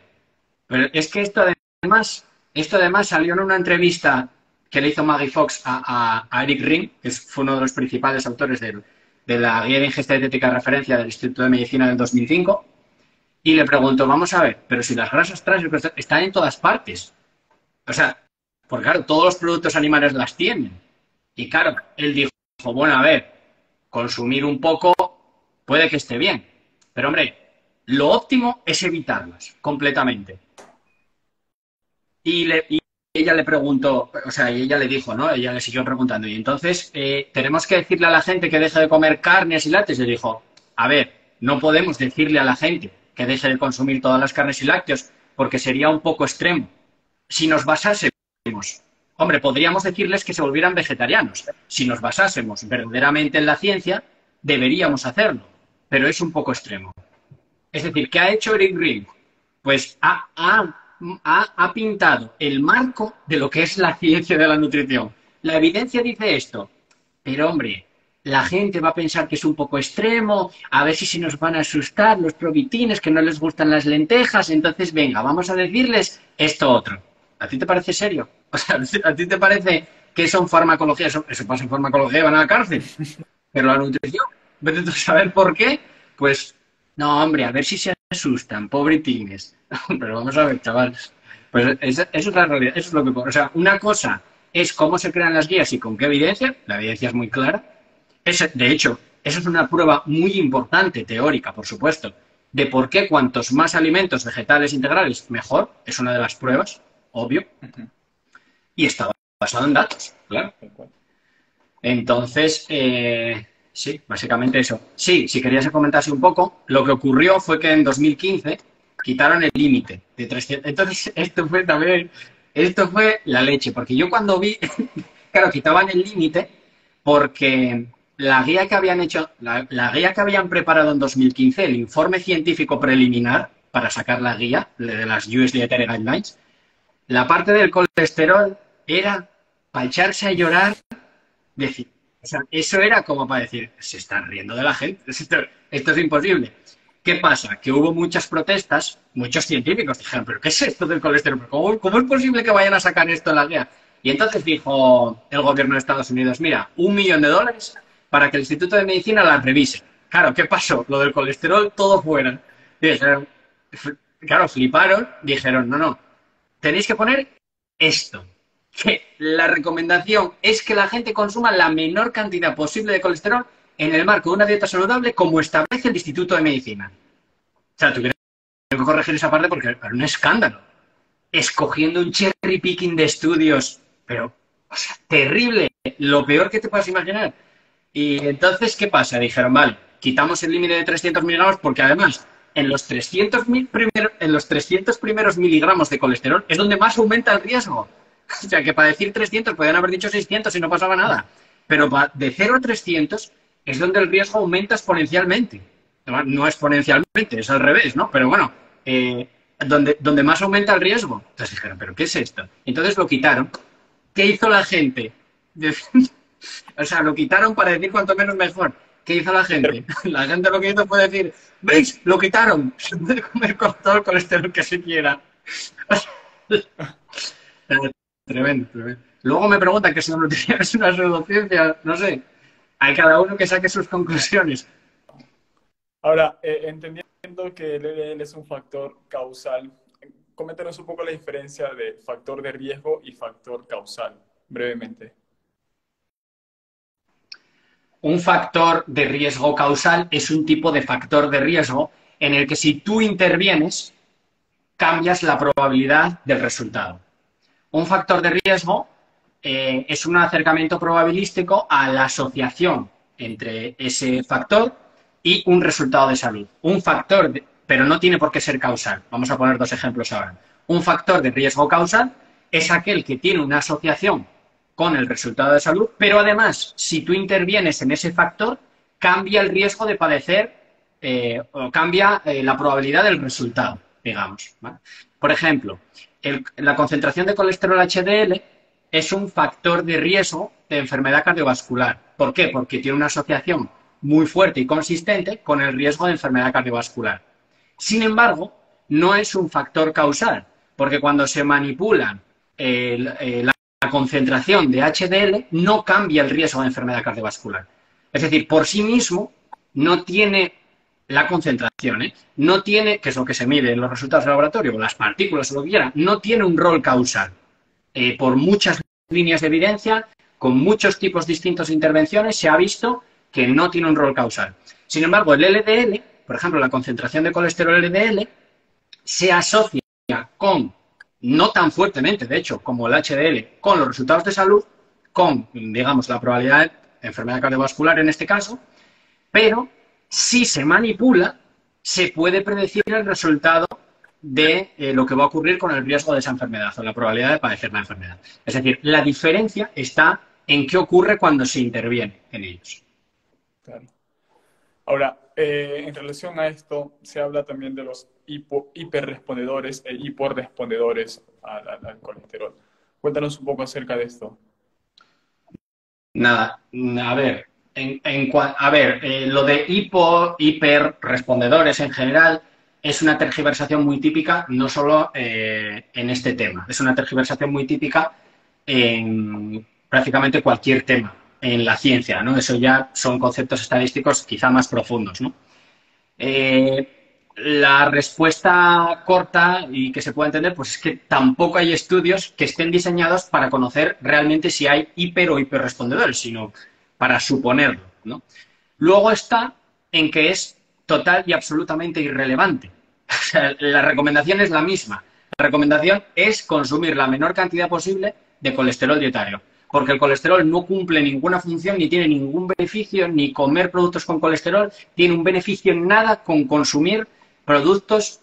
Pero es que esto además salió en una entrevista que le hizo Maggie Fox a Eric Ring, que fue uno de los principales autores de la guía de ingesta dietética de referencia del Instituto de Medicina del 2005, y le preguntó, vamos a ver, pero si las grasas trans están en todas partes. O sea, porque claro, todos los productos animales las tienen. Y claro, él dijo, bueno, a ver, consumir un poco puede que esté bien, pero hombre, lo óptimo es evitarlas completamente. Y ella le preguntó, o sea, y ella le dijo, ¿no? Ella le siguió preguntando, y entonces, ¿tenemos que decirle a la gente que deje de comer carnes y lácteos? Le dijo, a ver, no podemos decirle a la gente que deje de consumir todas las carnes y lácteos, porque sería un poco extremo. Si nos basásemos, hombre, podríamos decirles que se volvieran vegetarianos. Si nos basásemos verdaderamente en la ciencia, deberíamos hacerlo, pero es un poco extremo. Es decir, ¿qué ha hecho Eric Ring? Pues ha pintado el marco de lo que es la ciencia de la nutrición. La evidencia dice esto, pero hombre, la gente va a pensar que es un poco extremo, a ver si se nos van a asustar los provitines, que no les gustan las lentejas, entonces venga, vamos a decirles esto otro. ¿A ti te parece serio? O sea, ¿a ti te parece que son farmacología? Eso pasa en farmacología y van a la cárcel. Pero la nutrición, vete tú a saber por qué, pues, no, hombre, a ver si se asustan, pobretines. Pero vamos a ver, chavales. Pues eso es la realidad, eso es lo que... O sea, una cosa es cómo se crean las guías y con qué evidencia, la evidencia es muy clara. De hecho, eso es una prueba muy importante, teórica, por supuesto, de por qué cuantos más alimentos vegetales integrales, mejor, es una de las pruebas, obvio, y está basado en datos, claro. Entonces, sí, básicamente eso. Sí, si querías que comentase un poco, lo que ocurrió fue que en 2015 quitaron el límite de 300. Entonces, esto fue la leche, porque yo cuando vi, claro, quitaban el límite porque la guía que habían hecho, la guía que habían preparado en 2015, el informe científico preliminar para sacar la guía de las US Dietary Guidelines, la parte del colesterol era para echarse a llorar, decir, O sea, eso era como para decir, se están riendo de la gente, esto es imposible. ¿Qué pasa? Que hubo muchas protestas, muchos científicos dijeron, ¿pero qué es esto del colesterol? ¿Cómo es posible que vayan a sacar esto en la guía? Y entonces dijo el gobierno de Estados Unidos, mira, $1 millón para que el Instituto de Medicina la revise. Claro, ¿qué pasó? Lo del colesterol, todo fuera. Y dijeron, claro, fliparon, dijeron, no, tenéis que poner esto. Que la recomendación es que la gente consuma la menor cantidad posible de colesterol en el marco de una dieta saludable como establece el Instituto de Medicina. O sea, tuvieron que corregir esa parte porque era un escándalo. Escogiendo un cherry picking de estudios, pero, o sea, terrible, lo peor que te puedas imaginar. Y entonces, ¿qué pasa? Dijeron, vale, quitamos el límite de 300 miligramos porque además en los 300 primeros miligramos de colesterol es donde más aumenta el riesgo. O sea, que para decir 300 podían haber dicho 600 y no pasaba nada. Pero de 0 a 300 es donde el riesgo aumenta exponencialmente. No exponencialmente, es al revés, ¿no? Pero bueno, donde más aumenta el riesgo. Entonces dijeron, ¿pero qué es esto? Entonces lo quitaron. ¿Qué hizo la gente? O sea, lo quitaron para decir cuanto menos mejor. ¿Qué hizo la gente? La gente lo que hizo fue decir, ¿veis? Lo quitaron. Se puede comer con todo el colesterol que se quiera. Tremendo, tremendo. Luego me preguntan que si la nutrición es una pseudociencia, no sé. Hay cada uno que saque sus conclusiones. Ahora, entendiendo que el LDL es un factor causal, coméntanos un poco la diferencia de factor de riesgo y factor causal, brevemente. Un factor de riesgo causal es un tipo de factor de riesgo en el que si tú intervienes, cambias la probabilidad del resultado. Un factor de riesgo es un acercamiento probabilístico a la asociación entre ese factor y un resultado de salud. Un factor, pero no tiene por qué ser causal. Vamos a poner dos ejemplos ahora. Un factor de riesgo causal es aquel que tiene una asociación con el resultado de salud, pero además, si tú intervienes en ese factor, cambia el riesgo de padecer o cambia la probabilidad del resultado, digamos, ¿vale? Por ejemplo, la concentración de colesterol HDL es un factor de riesgo de enfermedad cardiovascular. ¿Por qué? Porque tiene una asociación muy fuerte y consistente con el riesgo de enfermedad cardiovascular. Sin embargo, no es un factor causal, porque cuando se manipula la concentración de HDL, no cambia el riesgo de enfermedad cardiovascular. Es decir, por sí mismo no tiene la concentración, no tiene, que es lo que se mide en los resultados del laboratorio, las partículas o lo que quiera, no tiene un rol causal. Por muchas líneas de evidencia, con muchos tipos distintos de intervenciones, se ha visto que no tiene un rol causal. Sin embargo, el LDL, por ejemplo, la concentración de colesterol LDL, se asocia con, no tan fuertemente, de hecho, como el HDL, con los resultados de salud, con, digamos, la probabilidad de enfermedad cardiovascular en este caso, pero si se manipula, se puede predecir el resultado de lo que va a ocurrir con el riesgo de esa enfermedad o la probabilidad de padecer la enfermedad. Es decir, la diferencia está en qué ocurre cuando se interviene en ellos. Claro. Ahora, en relación a esto, se habla también de los hiperrespondedores e hiporrespondedores al colesterol. Cuéntanos un poco acerca de esto. Nada, a ver, lo de hiperrespondedores en general es una tergiversación muy típica, no solo en este tema, es una tergiversación muy típica en prácticamente cualquier tema en la ciencia, ¿no? Eso ya son conceptos estadísticos quizá más profundos, ¿no? La respuesta corta y que se pueda entender, pues es que tampoco hay estudios que estén diseñados para conocer realmente si hay hiper o hiperrespondedores, sino para suponerlo, ¿no? Luego está en que es total y absolutamente irrelevante. O sea, la recomendación es la misma. La recomendación es consumir la menor cantidad posible de colesterol dietario, porque el colesterol no cumple ninguna función ni tiene ningún beneficio, ni comer productos con colesterol tiene un beneficio en nada con consumir productos,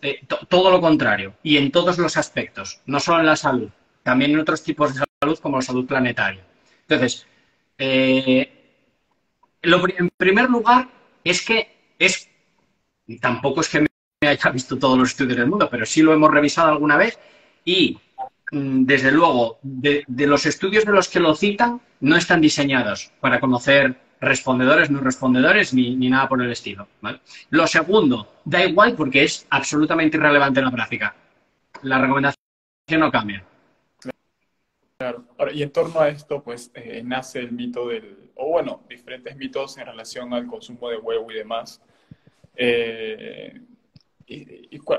todo lo contrario, y en todos los aspectos, no solo en la salud, también en otros tipos de salud como la salud planetaria. Entonces, en primer lugar, es que tampoco es que me haya visto todos los estudios del mundo, pero sí lo hemos revisado alguna vez y desde luego, de los estudios de los que lo citan, no están diseñados para conocer respondedores, no respondedores, ni nada por el estilo, ¿vale? Lo segundo, da igual porque es absolutamente irrelevante en la práctica. La recomendación no cambia. Claro. Ahora, y en torno a esto, pues nace el mito o bueno, diferentes mitos en relación al consumo de huevo y demás. Eh,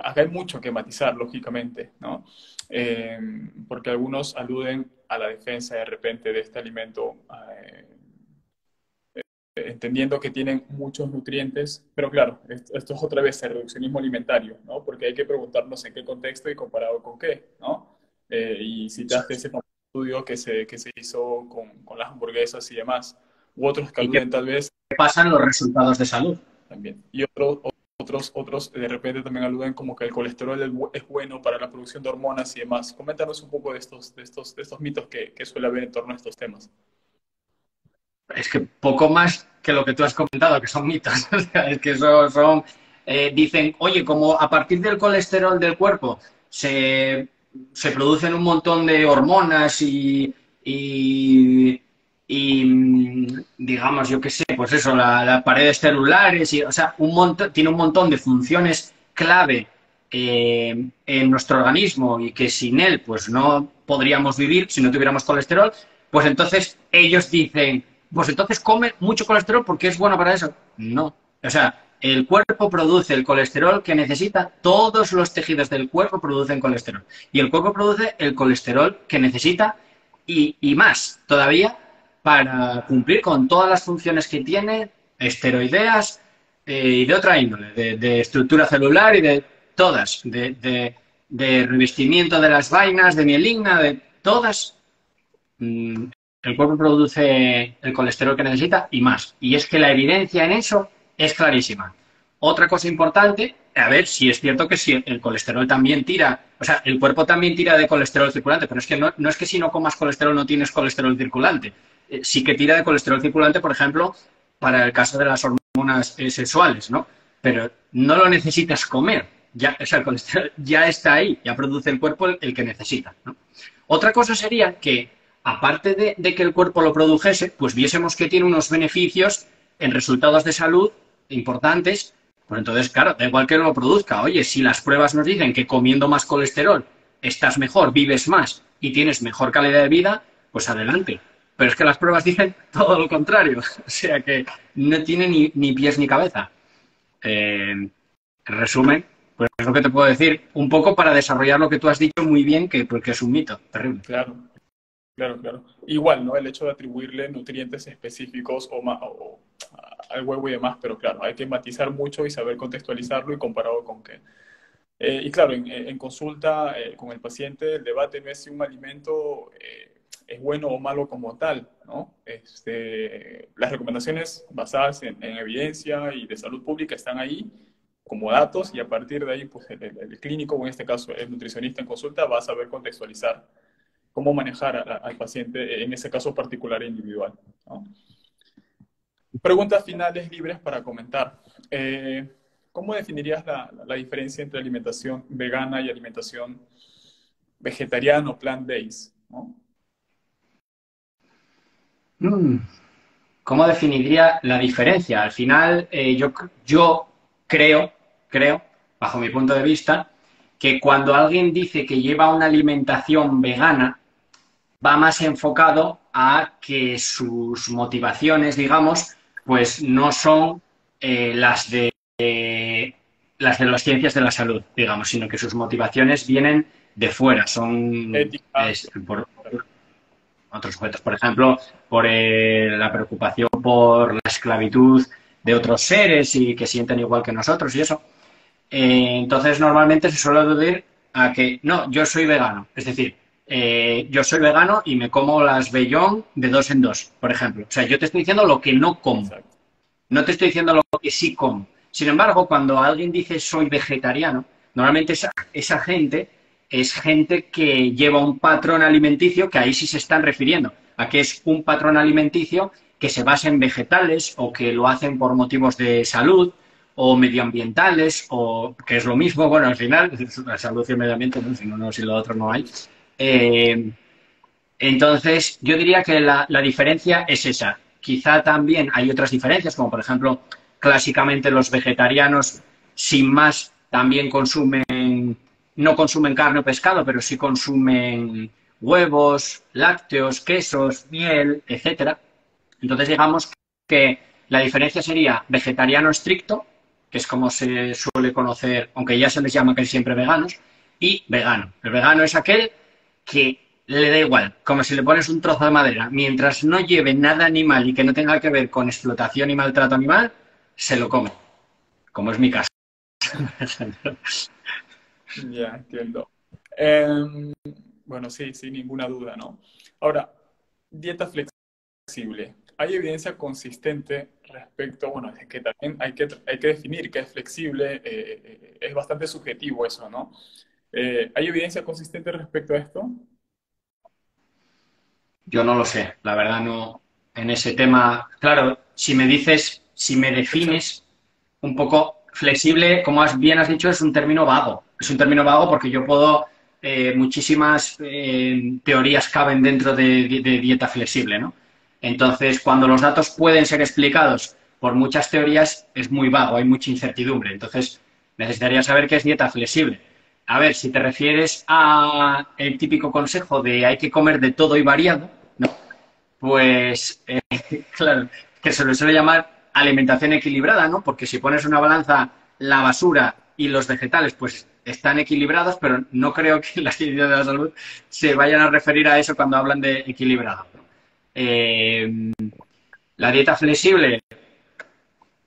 Acá hay mucho que matizar, lógicamente, ¿no? Eh, Porque algunos aluden a la defensa de repente de este alimento, entendiendo que tienen muchos nutrientes, pero claro, esto es otra vez el reduccionismo alimentario, ¿no? Porque hay que preguntarnos en qué contexto y comparado con qué, ¿no? Y citaste ese famoso estudio que se hizo con las hamburguesas y demás, u otros que ¿Y qué aluden tal vez pasan los resultados de salud? también. Y otros de repente también aluden como que el colesterol es bueno para la producción de hormonas y demás. Coméntanos un poco de estos mitos que suele haber en torno a estos temas. Es que poco más que lo que tú has comentado, que son mitos. O sea, es que eso son... dicen, oye, como a partir del colesterol del cuerpo se producen un montón de hormonas digamos, yo qué sé, pues eso, las paredes celulares, o sea, tiene un montón de funciones clave en nuestro organismo y que sin él, pues no podríamos vivir si no tuviéramos colesterol, pues entonces ellos dicen, pues entonces come mucho colesterol porque es bueno para eso. No. O sea, el cuerpo produce el colesterol que necesita, todos los tejidos del cuerpo producen colesterol. Y el cuerpo produce el colesterol que necesita y más todavía para cumplir con todas las funciones que tiene, esteroideas y de otra índole, de estructura celular y de todas, de revestimiento de las vainas, de mielina, de todas. El cuerpo produce el colesterol que necesita y más. Y es que la evidencia en eso es clarísima. Otra cosa importante, a ver si es cierto que si el colesterol también tira, o sea, el cuerpo también tira de colesterol circulante, pero es que no es que si no comas colesterol no tienes colesterol circulante. Sí que tira de colesterol circulante, por ejemplo, para el caso de las hormonas sexuales, ¿no? Pero no lo necesitas comer. Ya, o sea, el colesterol ya está ahí, ya produce el cuerpo el que necesita, ¿no? Otra cosa sería que aparte de que el cuerpo lo produjese, pues viésemos que tiene unos beneficios en resultados de salud importantes, pues entonces, claro, da igual que lo produzca. Oye, si las pruebas nos dicen que comiendo más colesterol estás mejor, vives más y tienes mejor calidad de vida, pues adelante. Pero es que las pruebas dicen todo lo contrario. O sea que no tiene ni pies ni cabeza. En resumen, pues es lo que te puedo decir, un poco para desarrollar lo que tú has dicho muy bien, que porque es un mito terrible. Claro, claro, claro. Igual, ¿no? El hecho de atribuirle nutrientes específicos al huevo y demás, pero claro, hay que matizar mucho y saber contextualizarlo y comparado con qué. Y claro, en consulta con el paciente, el debate no es si un alimento es bueno o malo como tal, ¿no? Las recomendaciones basadas en evidencia y de salud pública están ahí como datos y a partir de ahí, pues el clínico, o en este caso el nutricionista en consulta, va a saber contextualizar cómo manejar al paciente en ese caso particular e individual, ¿no? Preguntas finales libres para comentar. ¿Cómo definirías la diferencia entre alimentación vegana y alimentación vegetariana o plant-based, ¿no? ¿Cómo definiría la diferencia? Al final, yo creo, bajo mi punto de vista, que cuando alguien dice que lleva una alimentación vegana, va más enfocado a que sus motivaciones, digamos, pues no son las de las ciencias de la salud, digamos, sino que sus motivaciones vienen de fuera, son Ética. por otros sujetos, por ejemplo, por la preocupación por la esclavitud de otros seres y que sienten igual que nosotros y eso. Entonces, normalmente se suele aludir a que, no, yo soy vegano. Es decir, yo soy vegano y me como las Beyond de dos en dos, por ejemplo. O sea, yo te estoy diciendo lo que no como. Exacto. No te estoy diciendo lo que sí como. Sin embargo, cuando alguien dice soy vegetariano, normalmente esa gente es gente que lleva un patrón alimenticio que ahí sí se están refiriendo, a que es un patrón alimenticio que se basa en vegetales o que lo hacen por motivos de salud o medioambientales o que es lo mismo, bueno, al final, la salud y el medio ambiente, ¿no? Si lo otro no hay. Eh, entonces, yo diría que la diferencia es esa. Quizá también hay otras diferencias, como por ejemplo, clásicamente los vegetarianos, sin más, también no consumen carne o pescado, pero sí consumen huevos, lácteos, quesos, miel, etcétera. Entonces, digamos que la diferencia sería vegetariano estricto, que es como se suele conocer, aunque ya se les llama casi siempre veganos, y vegano. El vegano es aquel que le da igual, como si le pones un trozo de madera, mientras no lleve nada animal y que no tenga que ver con explotación y maltrato animal, se lo come, como es mi caso. Ya entiendo. Em, bueno, sí, sin ninguna duda, ¿no? Ahora, dieta flexible. ¿Hay evidencia consistente respecto, bueno, es que también hay que definir qué es flexible, es bastante subjetivo eso, ¿no? ¿Hay evidencia consistente respecto a esto? Yo no lo sé, la verdad no. En ese tema, claro, si me dices, si me Exacto. defines un poco flexible, como bien has dicho, es un término vago. Es un término vago porque yo puedo, muchísimas teorías caben dentro de dieta flexible, ¿no? Entonces, cuando los datos pueden ser explicados por muchas teorías, es muy vago, hay mucha incertidumbre. Entonces, necesitaría saber qué es dieta flexible. A ver, si te refieres a el típico consejo de hay que comer de todo y variado, ¿no? Pues, claro, que se le suele llamar alimentación equilibrada, ¿no? Porque si pones una balanza, la basura y los vegetales, pues están equilibrados, pero no creo que las ciencias de la salud se vayan a referir a eso cuando hablan de equilibrado, ¿no? Eh, la dieta flexible,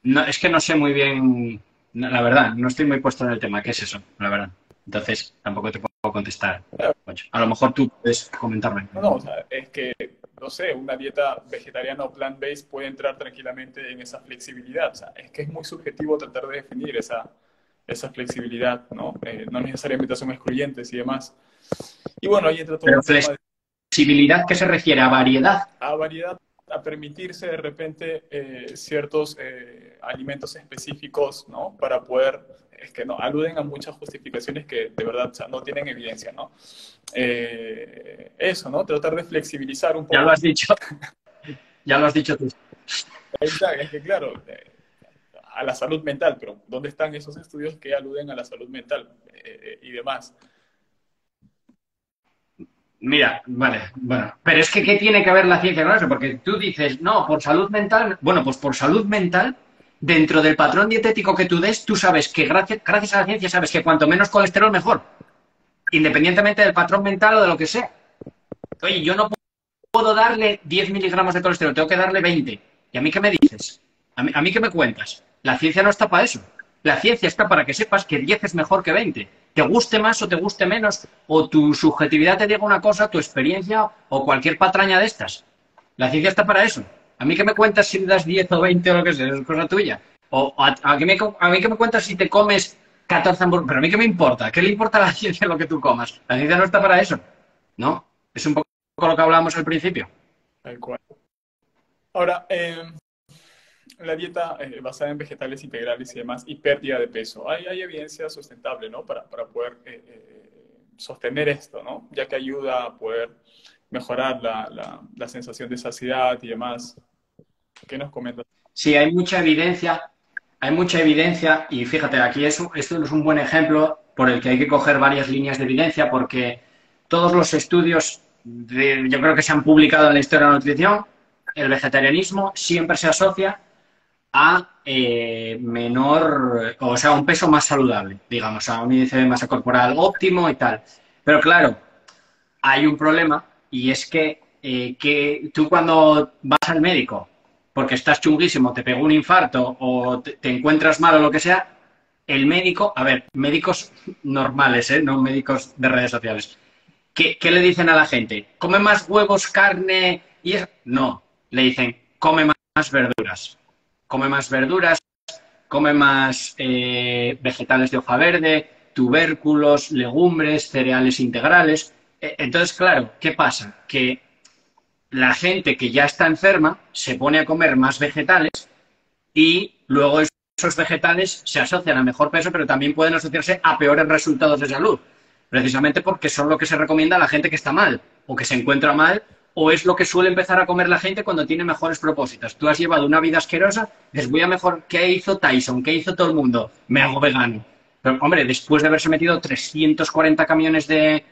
no, es que no sé muy bien, la verdad, no estoy muy puesto en el tema, ¿qué es eso? La verdad. Entonces, tampoco te puedo contestar. Ocho. A lo mejor tú puedes comentarme. No, no, o sea, es que, no sé, una dieta vegetariana o plant-based puede entrar tranquilamente en esa flexibilidad. O sea, es que es muy subjetivo tratar de definir esa flexibilidad, ¿no? No necesariamente son excluyentes y demás. Y bueno, ahí entra todo Pero un tema de flexibilidad, ¿qué se refiere? ¿A variedad? a variedad, a permitirse de repente ciertos alimentos específicos, ¿no? Para poder, es que no, aluden a muchas justificaciones que de verdad, o sea, no tienen evidencia, ¿no? Eso, ¿no? Tratar de flexibilizar un Ya lo poco. has dicho, ya lo has dicho tú. Exacto, es que claro, a la salud mental, pero ¿dónde están esos estudios que aluden a la salud mental y demás? Mira, vale, bueno. Pero es que, ¿qué tiene que ver la ciencia con eso? Porque tú dices, no, por salud mental. Bueno, pues por salud mental, dentro del patrón dietético que tú des, tú sabes que gracias a la ciencia sabes que cuanto menos colesterol, mejor. Independientemente del patrón mental o de lo que sea. Oye, yo no puedo darle 10 miligramos de colesterol, tengo que darle 20. ¿Y a mí qué me dices? ¿A mí qué me cuentas? La ciencia no está para eso. La ciencia está para que sepas que 10 es mejor que 20. Te guste más o te guste menos, o tu subjetividad te diga una cosa, tu experiencia o cualquier patraña de estas. La ciencia está para eso. ¿A mí qué me cuentas si le das 10 o 20 o lo que sea? Es cosa tuya. O a mí qué me cuentas si te comes 14 hamburguesas. Pero a mí qué me importa. ¿Qué le importa a la ciencia lo que tú comas? La ciencia no está para eso. ¿No? Es un poco lo que hablábamos al principio. Tal cual. Ahora, la dieta basada en vegetales integrales y demás, y pérdida de peso. Hay evidencia sustentable, ¿no? Para poder sostener esto, ¿no? Ya que ayuda a poder mejorar la sensación de saciedad y demás. ¿Qué nos comentas? Sí, hay mucha evidencia y fíjate, aquí esto es un buen ejemplo por el que hay que coger varias líneas de evidencia porque todos los estudios, yo creo que se han publicado en la historia de la nutrición, el vegetarianismo siempre se asocia a menor, o sea, un peso más saludable, digamos, a un índice de masa corporal óptimo y tal. Pero claro, hay un problema y es que tú cuando vas al médico porque estás chunguísimo, te pegó un infarto o te encuentras mal o lo que sea, el médico, a ver, médicos normales, ¿eh? No médicos de redes sociales, ¿qué le dicen a la gente? ¿Come más huevos, carne y eso? No, le dicen, come más verduras. Come más verduras, come más vegetales de hoja verde, tubérculos, legumbres, cereales integrales. Entonces, claro, ¿qué pasa? Que la gente que ya está enferma se pone a comer más vegetales y luego esos vegetales se asocian a mejor peso, pero también pueden asociarse a peores resultados de salud. precisamente porque son lo que se recomienda a la gente que está mal, o que se encuentra mal, o es lo que suele empezar a comer la gente cuando tiene mejores propósitos. Tú has llevado una vida asquerosa, dices, voy a mejor, ¿qué hizo Tyson? ¿Qué hizo todo el mundo? Me hago vegano. Pero, hombre, después de haberse metido 340 camiones de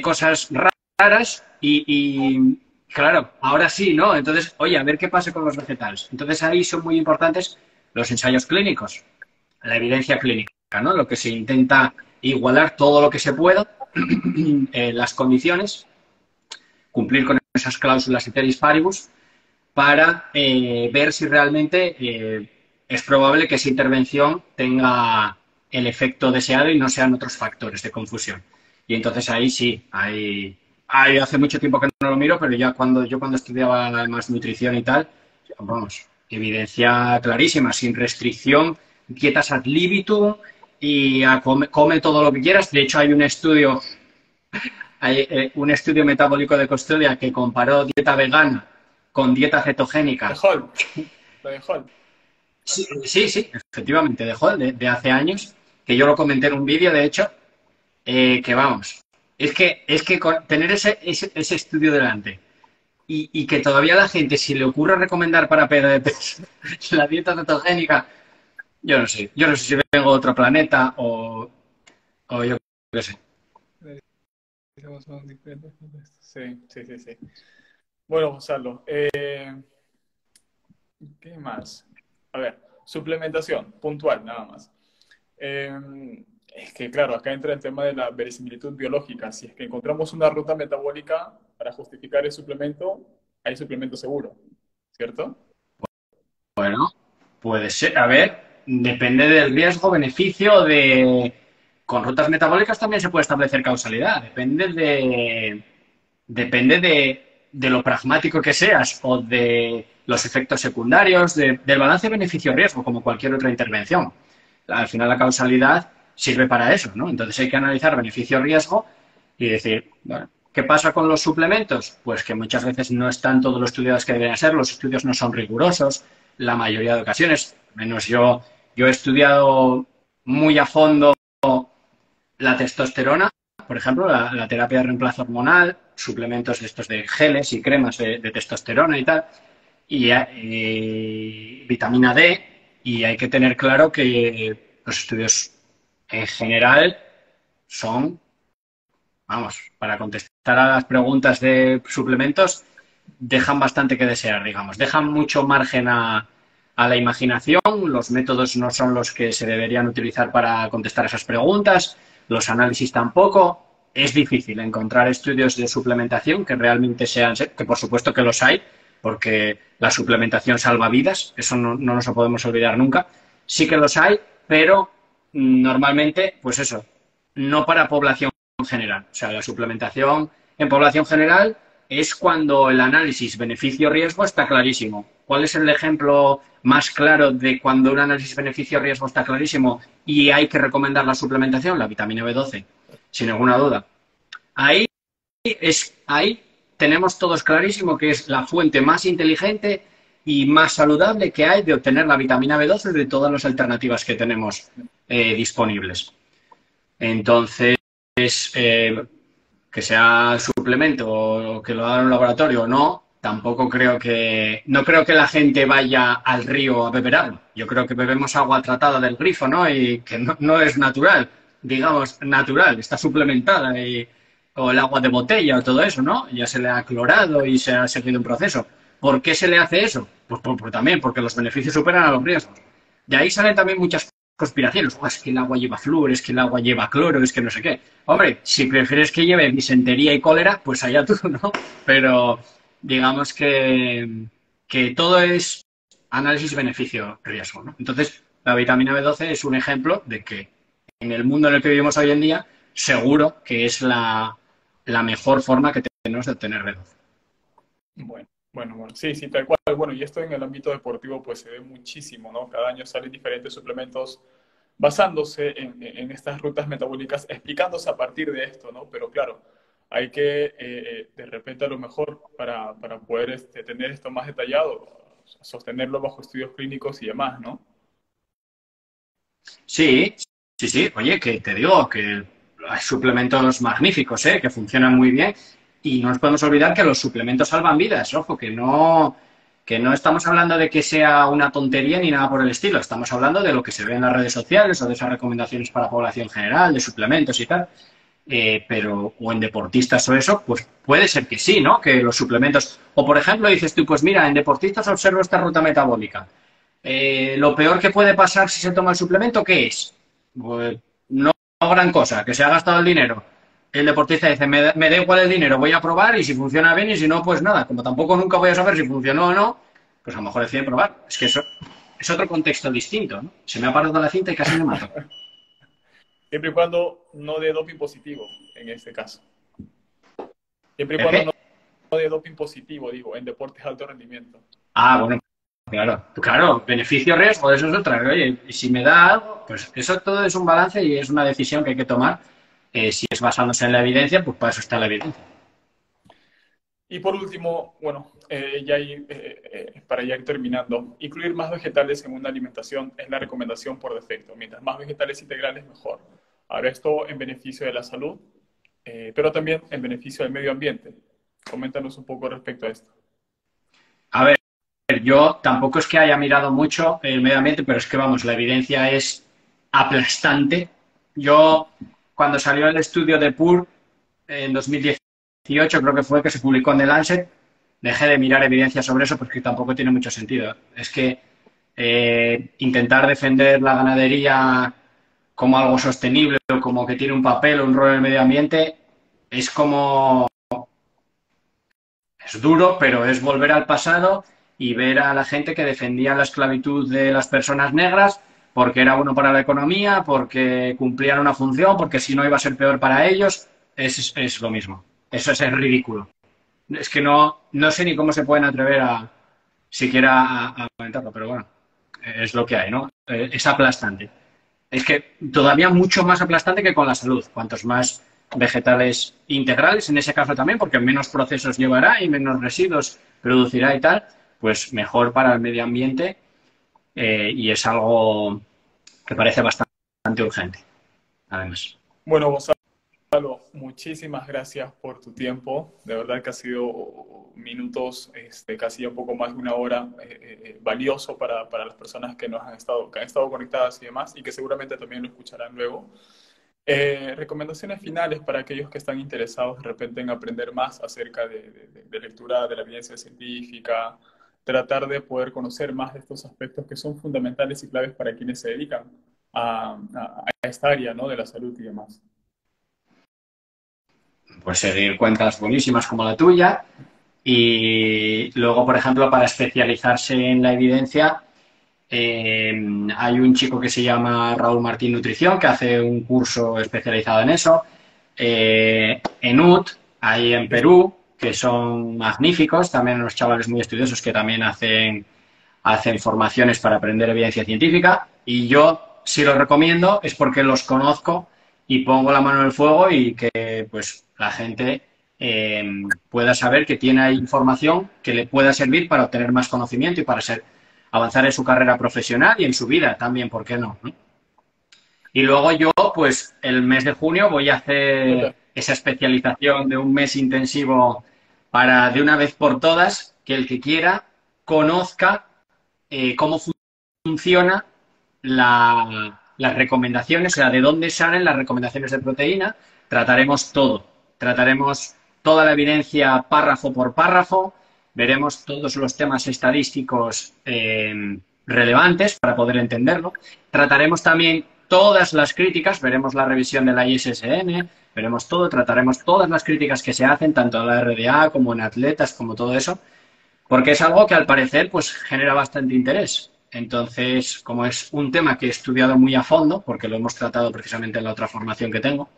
cosas raras claro, ahora sí, ¿no? Entonces, oye, a ver qué pasa con los vegetales. Entonces ahí son muy importantes los ensayos clínicos, la evidencia clínica, ¿no? Lo que se intenta igualar todo lo que se pueda, las condiciones, cumplir con esas cláusulas ceteris paribus para ver si realmente es probable que esa intervención tenga el efecto deseado y no sean otros factores de confusión. Y entonces ahí sí, hace mucho tiempo que no lo miro, pero yo cuando estudiaba más nutrición y tal, vamos, evidencia clarísima, sin restricción, dietas ad libitum y come todo lo que quieras. De hecho, hay un estudio metabólico de Custodia que comparó dieta vegana con dieta De cetogénica. Hall, la de Hall. Sí, sí, sí, efectivamente, de hace años, que yo lo comenté en un vídeo, de hecho, que vamos, es que tener ese estudio delante y que todavía a la gente, si le ocurre recomendar para perder de peso la dieta cetogénica, yo no sé si vengo de otro planeta o yo qué sé. Son diferentes contextos. Sí, sí, sí, sí. Bueno, Gonzalo, ¿qué más? A ver, suplementación, puntual, nada más. Es que, claro, acá entra el tema de la verisimilitud biológica. Si es que encontramos una ruta metabólica para justificar el suplemento, hay suplemento seguro, ¿cierto? Bueno, puede ser, a ver, depende del riesgo-beneficio de... Con rutas metabólicas también se puede establecer causalidad, depende de lo pragmático que seas o de los efectos secundarios, del balance beneficio-riesgo, como cualquier otra intervención. Al final la causalidad sirve para eso, ¿no? Entonces hay que analizar beneficio-riesgo y decir, bueno, ¿qué pasa con los suplementos? Pues que muchas veces no están todos los estudiados que deberían ser, los estudios no son rigurosos, la mayoría de ocasiones, menos yo he estudiado muy a fondo la testosterona, por ejemplo, la terapia de reemplazo hormonal, suplementos de estos de geles y cremas de testosterona y tal, y vitamina D, y hay que tener claro que los estudios en general son, vamos, para contestar a las preguntas de suplementos, dejan bastante que desear, digamos, dejan mucho margen a la imaginación, los métodos no son los que se deberían utilizar para contestar esas preguntas, los análisis tampoco. Es difícil encontrar estudios de suplementación que realmente sean, que por supuesto que los hay, porque la suplementación salva vidas, eso no nos lo podemos olvidar nunca. Sí que los hay, pero normalmente, pues eso, no para población general. O sea, la suplementación en población general es cuando el análisis beneficio-riesgo está clarísimo. ¿Cuál es el ejemplo más claro de cuando un análisis beneficio-riesgo está clarísimo y hay que recomendar la suplementación? La vitamina B12, sin ninguna duda. Ahí ahí tenemos todos clarísimo que es la fuente más inteligente y más saludable que hay de obtener la vitamina B12 de todas las alternativas que tenemos disponibles. Entonces, eh, que sea suplemento o que lo haga en un laboratorio o no, tampoco no creo que la gente vaya al río a beber agua. Yo creo que bebemos agua tratada del grifo, ¿no? Y que no es natural, digamos, natural, está suplementada o el agua de botella o todo eso, ¿no? Ya se le ha clorado y se ha seguido un proceso. ¿Por qué se le hace eso? Pues también porque los beneficios superan a los riesgos. De ahí salen también muchas conspiraciones. Es que el agua lleva flúor, es que el agua lleva cloro, es que no sé qué. Hombre, si prefieres que lleve disentería y cólera, pues allá tú, ¿no? Pero digamos que todo es análisis beneficio-riesgo, ¿no? Entonces, la vitamina B12 es un ejemplo de que en el mundo en el que vivimos hoy en día, seguro que es la mejor forma que tenemos de obtener B12. Bueno, bueno, bueno, sí, sí, tal cual. Bueno, y esto en el ámbito deportivo pues se ve muchísimo, ¿no? Cada año salen diferentes suplementos basándose en estas rutas metabólicas, explicándose a partir de esto, ¿no? Pero claro, hay que, de repente, a lo mejor, para poder tener esto más detallado, sostenerlo bajo estudios clínicos y demás, ¿no? Sí, sí, sí. Oye, que te digo que hay suplementos magníficos, que funcionan muy bien. Y no nos podemos olvidar que los suplementos salvan vidas. Ojo, que no estamos hablando de que sea una tontería ni nada por el estilo. Estamos hablando de lo que se ve en las redes sociales o de esas recomendaciones para población general, de suplementos y tal. Pero, o en deportistas o eso, pues puede ser que sí, ¿no? Que los suplementos. O por ejemplo, dices tú, pues mira, en deportistas observo esta ruta metabólica. Lo peor que puede pasar si se toma el suplemento, ¿qué es? Pues no, no gran cosa, que se ha gastado el dinero. El deportista dice, me da igual el dinero, voy a probar y si funciona bien y si no, pues nada. Como tampoco nunca voy a saber si funcionó o no, pues a lo mejor decide probar. Es que eso es otro contexto distinto, ¿no? Se me ha parado la cinta y casi me mato. Siempre y cuando no de doping positivo, en este caso. Siempre y ¿El cuando qué? no de doping positivo, digo, en deportes de alto rendimiento. Ah, bueno, claro, claro, beneficio-riesgo, eso es otra. Oye, y si me da algo, pues eso todo es un balance y es una decisión que hay que tomar. Si es basándose en la evidencia, pues para eso está la evidencia. Y por último, bueno, para ya ir terminando, incluir más vegetales en una alimentación es la recomendación por defecto. Mientras más vegetales integrales, mejor. Ahora, esto en beneficio de la salud, pero también en beneficio del medio ambiente. Coméntanos un poco respecto a esto. A ver, yo tampoco es que haya mirado mucho el medio ambiente, pero es que, vamos, la evidencia es aplastante. Yo, cuando salió el estudio de PUR en 2018, creo que fue que se publicó en The Lancet, dejé de mirar evidencia sobre eso porque tampoco tiene mucho sentido. Es que intentar defender la ganadería como algo sostenible o como que tiene un papel o un rol en el medio ambiente es como es duro, pero es volver al pasado y ver a la gente que defendía la esclavitud de las personas negras porque era bueno para la economía, porque cumplían una función, porque si no iba a ser peor para ellos, es lo mismo. Eso es ridículo. Es que no sé ni cómo se pueden atrever a siquiera a comentarlo, pero bueno, es lo que hay, ¿no? Es aplastante. Es que todavía mucho más aplastante que con la salud. Cuantos más vegetales integrales, en ese caso también, porque menos procesos llevará y menos residuos producirá y tal, pues mejor para el medio ambiente y es algo que parece bastante urgente, además. Bueno, Gonzalo, muchísimas gracias por tu tiempo. De verdad que ha sido minutos, casi un poco más de una hora, valioso para las personas que han estado conectadas y demás, y que seguramente también lo escucharán luego. Recomendaciones finales para aquellos que están interesados de repente en aprender más acerca de lectura de la evidencia científica, tratar de poder conocer más de estos aspectos que son fundamentales y claves para quienes se dedican a esta área, ¿no? De la salud y demás. Pues seguir cuentas buenísimas como la tuya y luego, por ejemplo, para especializarse en la evidencia, hay un chico que se llama Raúl Martín Nutrición que hace un curso especializado en eso. En UT, ahí en Perú, que son magníficos, también unos chavales muy estudiosos que también hacen formaciones para aprender evidencia científica. Y yo, si los recomiendo, es porque los conozco y pongo la mano en el fuego y que pues la gente pueda saber que tiene ahí información que le pueda servir para obtener más conocimiento y para avanzar en su carrera profesional y en su vida también, ¿por qué no? ¿No? Y luego yo, pues el mes de junio voy a hacer esa especialización de un mes intensivo para de una vez por todas que el que quiera conozca cómo funciona las recomendaciones, o sea, de dónde salen las recomendaciones de proteína. Trataremos todo. Trataremos toda la evidencia párrafo por párrafo. Veremos todos los temas estadísticos relevantes para poder entenderlo. Trataremos también todas las críticas, veremos la revisión de la ISSN, veremos todo, trataremos todas las críticas que se hacen, tanto en la RDA como en atletas, como todo eso, porque es algo que al parecer pues genera bastante interés. Entonces, como es un tema que he estudiado muy a fondo, porque lo hemos tratado precisamente en la otra formación que tengo,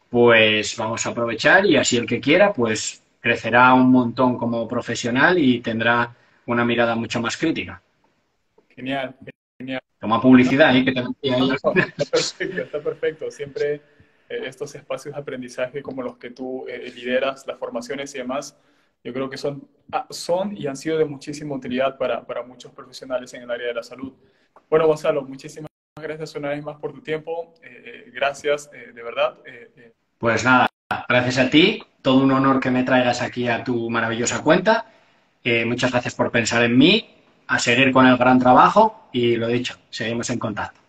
pues vamos a aprovechar y así el que quiera, pues crecerá un montón como profesional y tendrá una mirada mucho más crítica. Genial, genial. Toma No, publicidad ahí que te no, no, está perfecto, está perfecto. Siempre estos espacios de aprendizaje como los que tú lideras, las formaciones y demás, yo creo que son y han sido de muchísima utilidad para muchos profesionales en el área de la salud. Bueno, Gonzalo, muchísimas gracias una vez más por tu tiempo. gracias, de verdad. Pues nada, gracias a ti. Todo un honor que me traigas aquí a tu maravillosa cuenta. Muchas gracias por pensar en mí, a seguir con el gran trabajo y lo dicho, seguimos en contacto.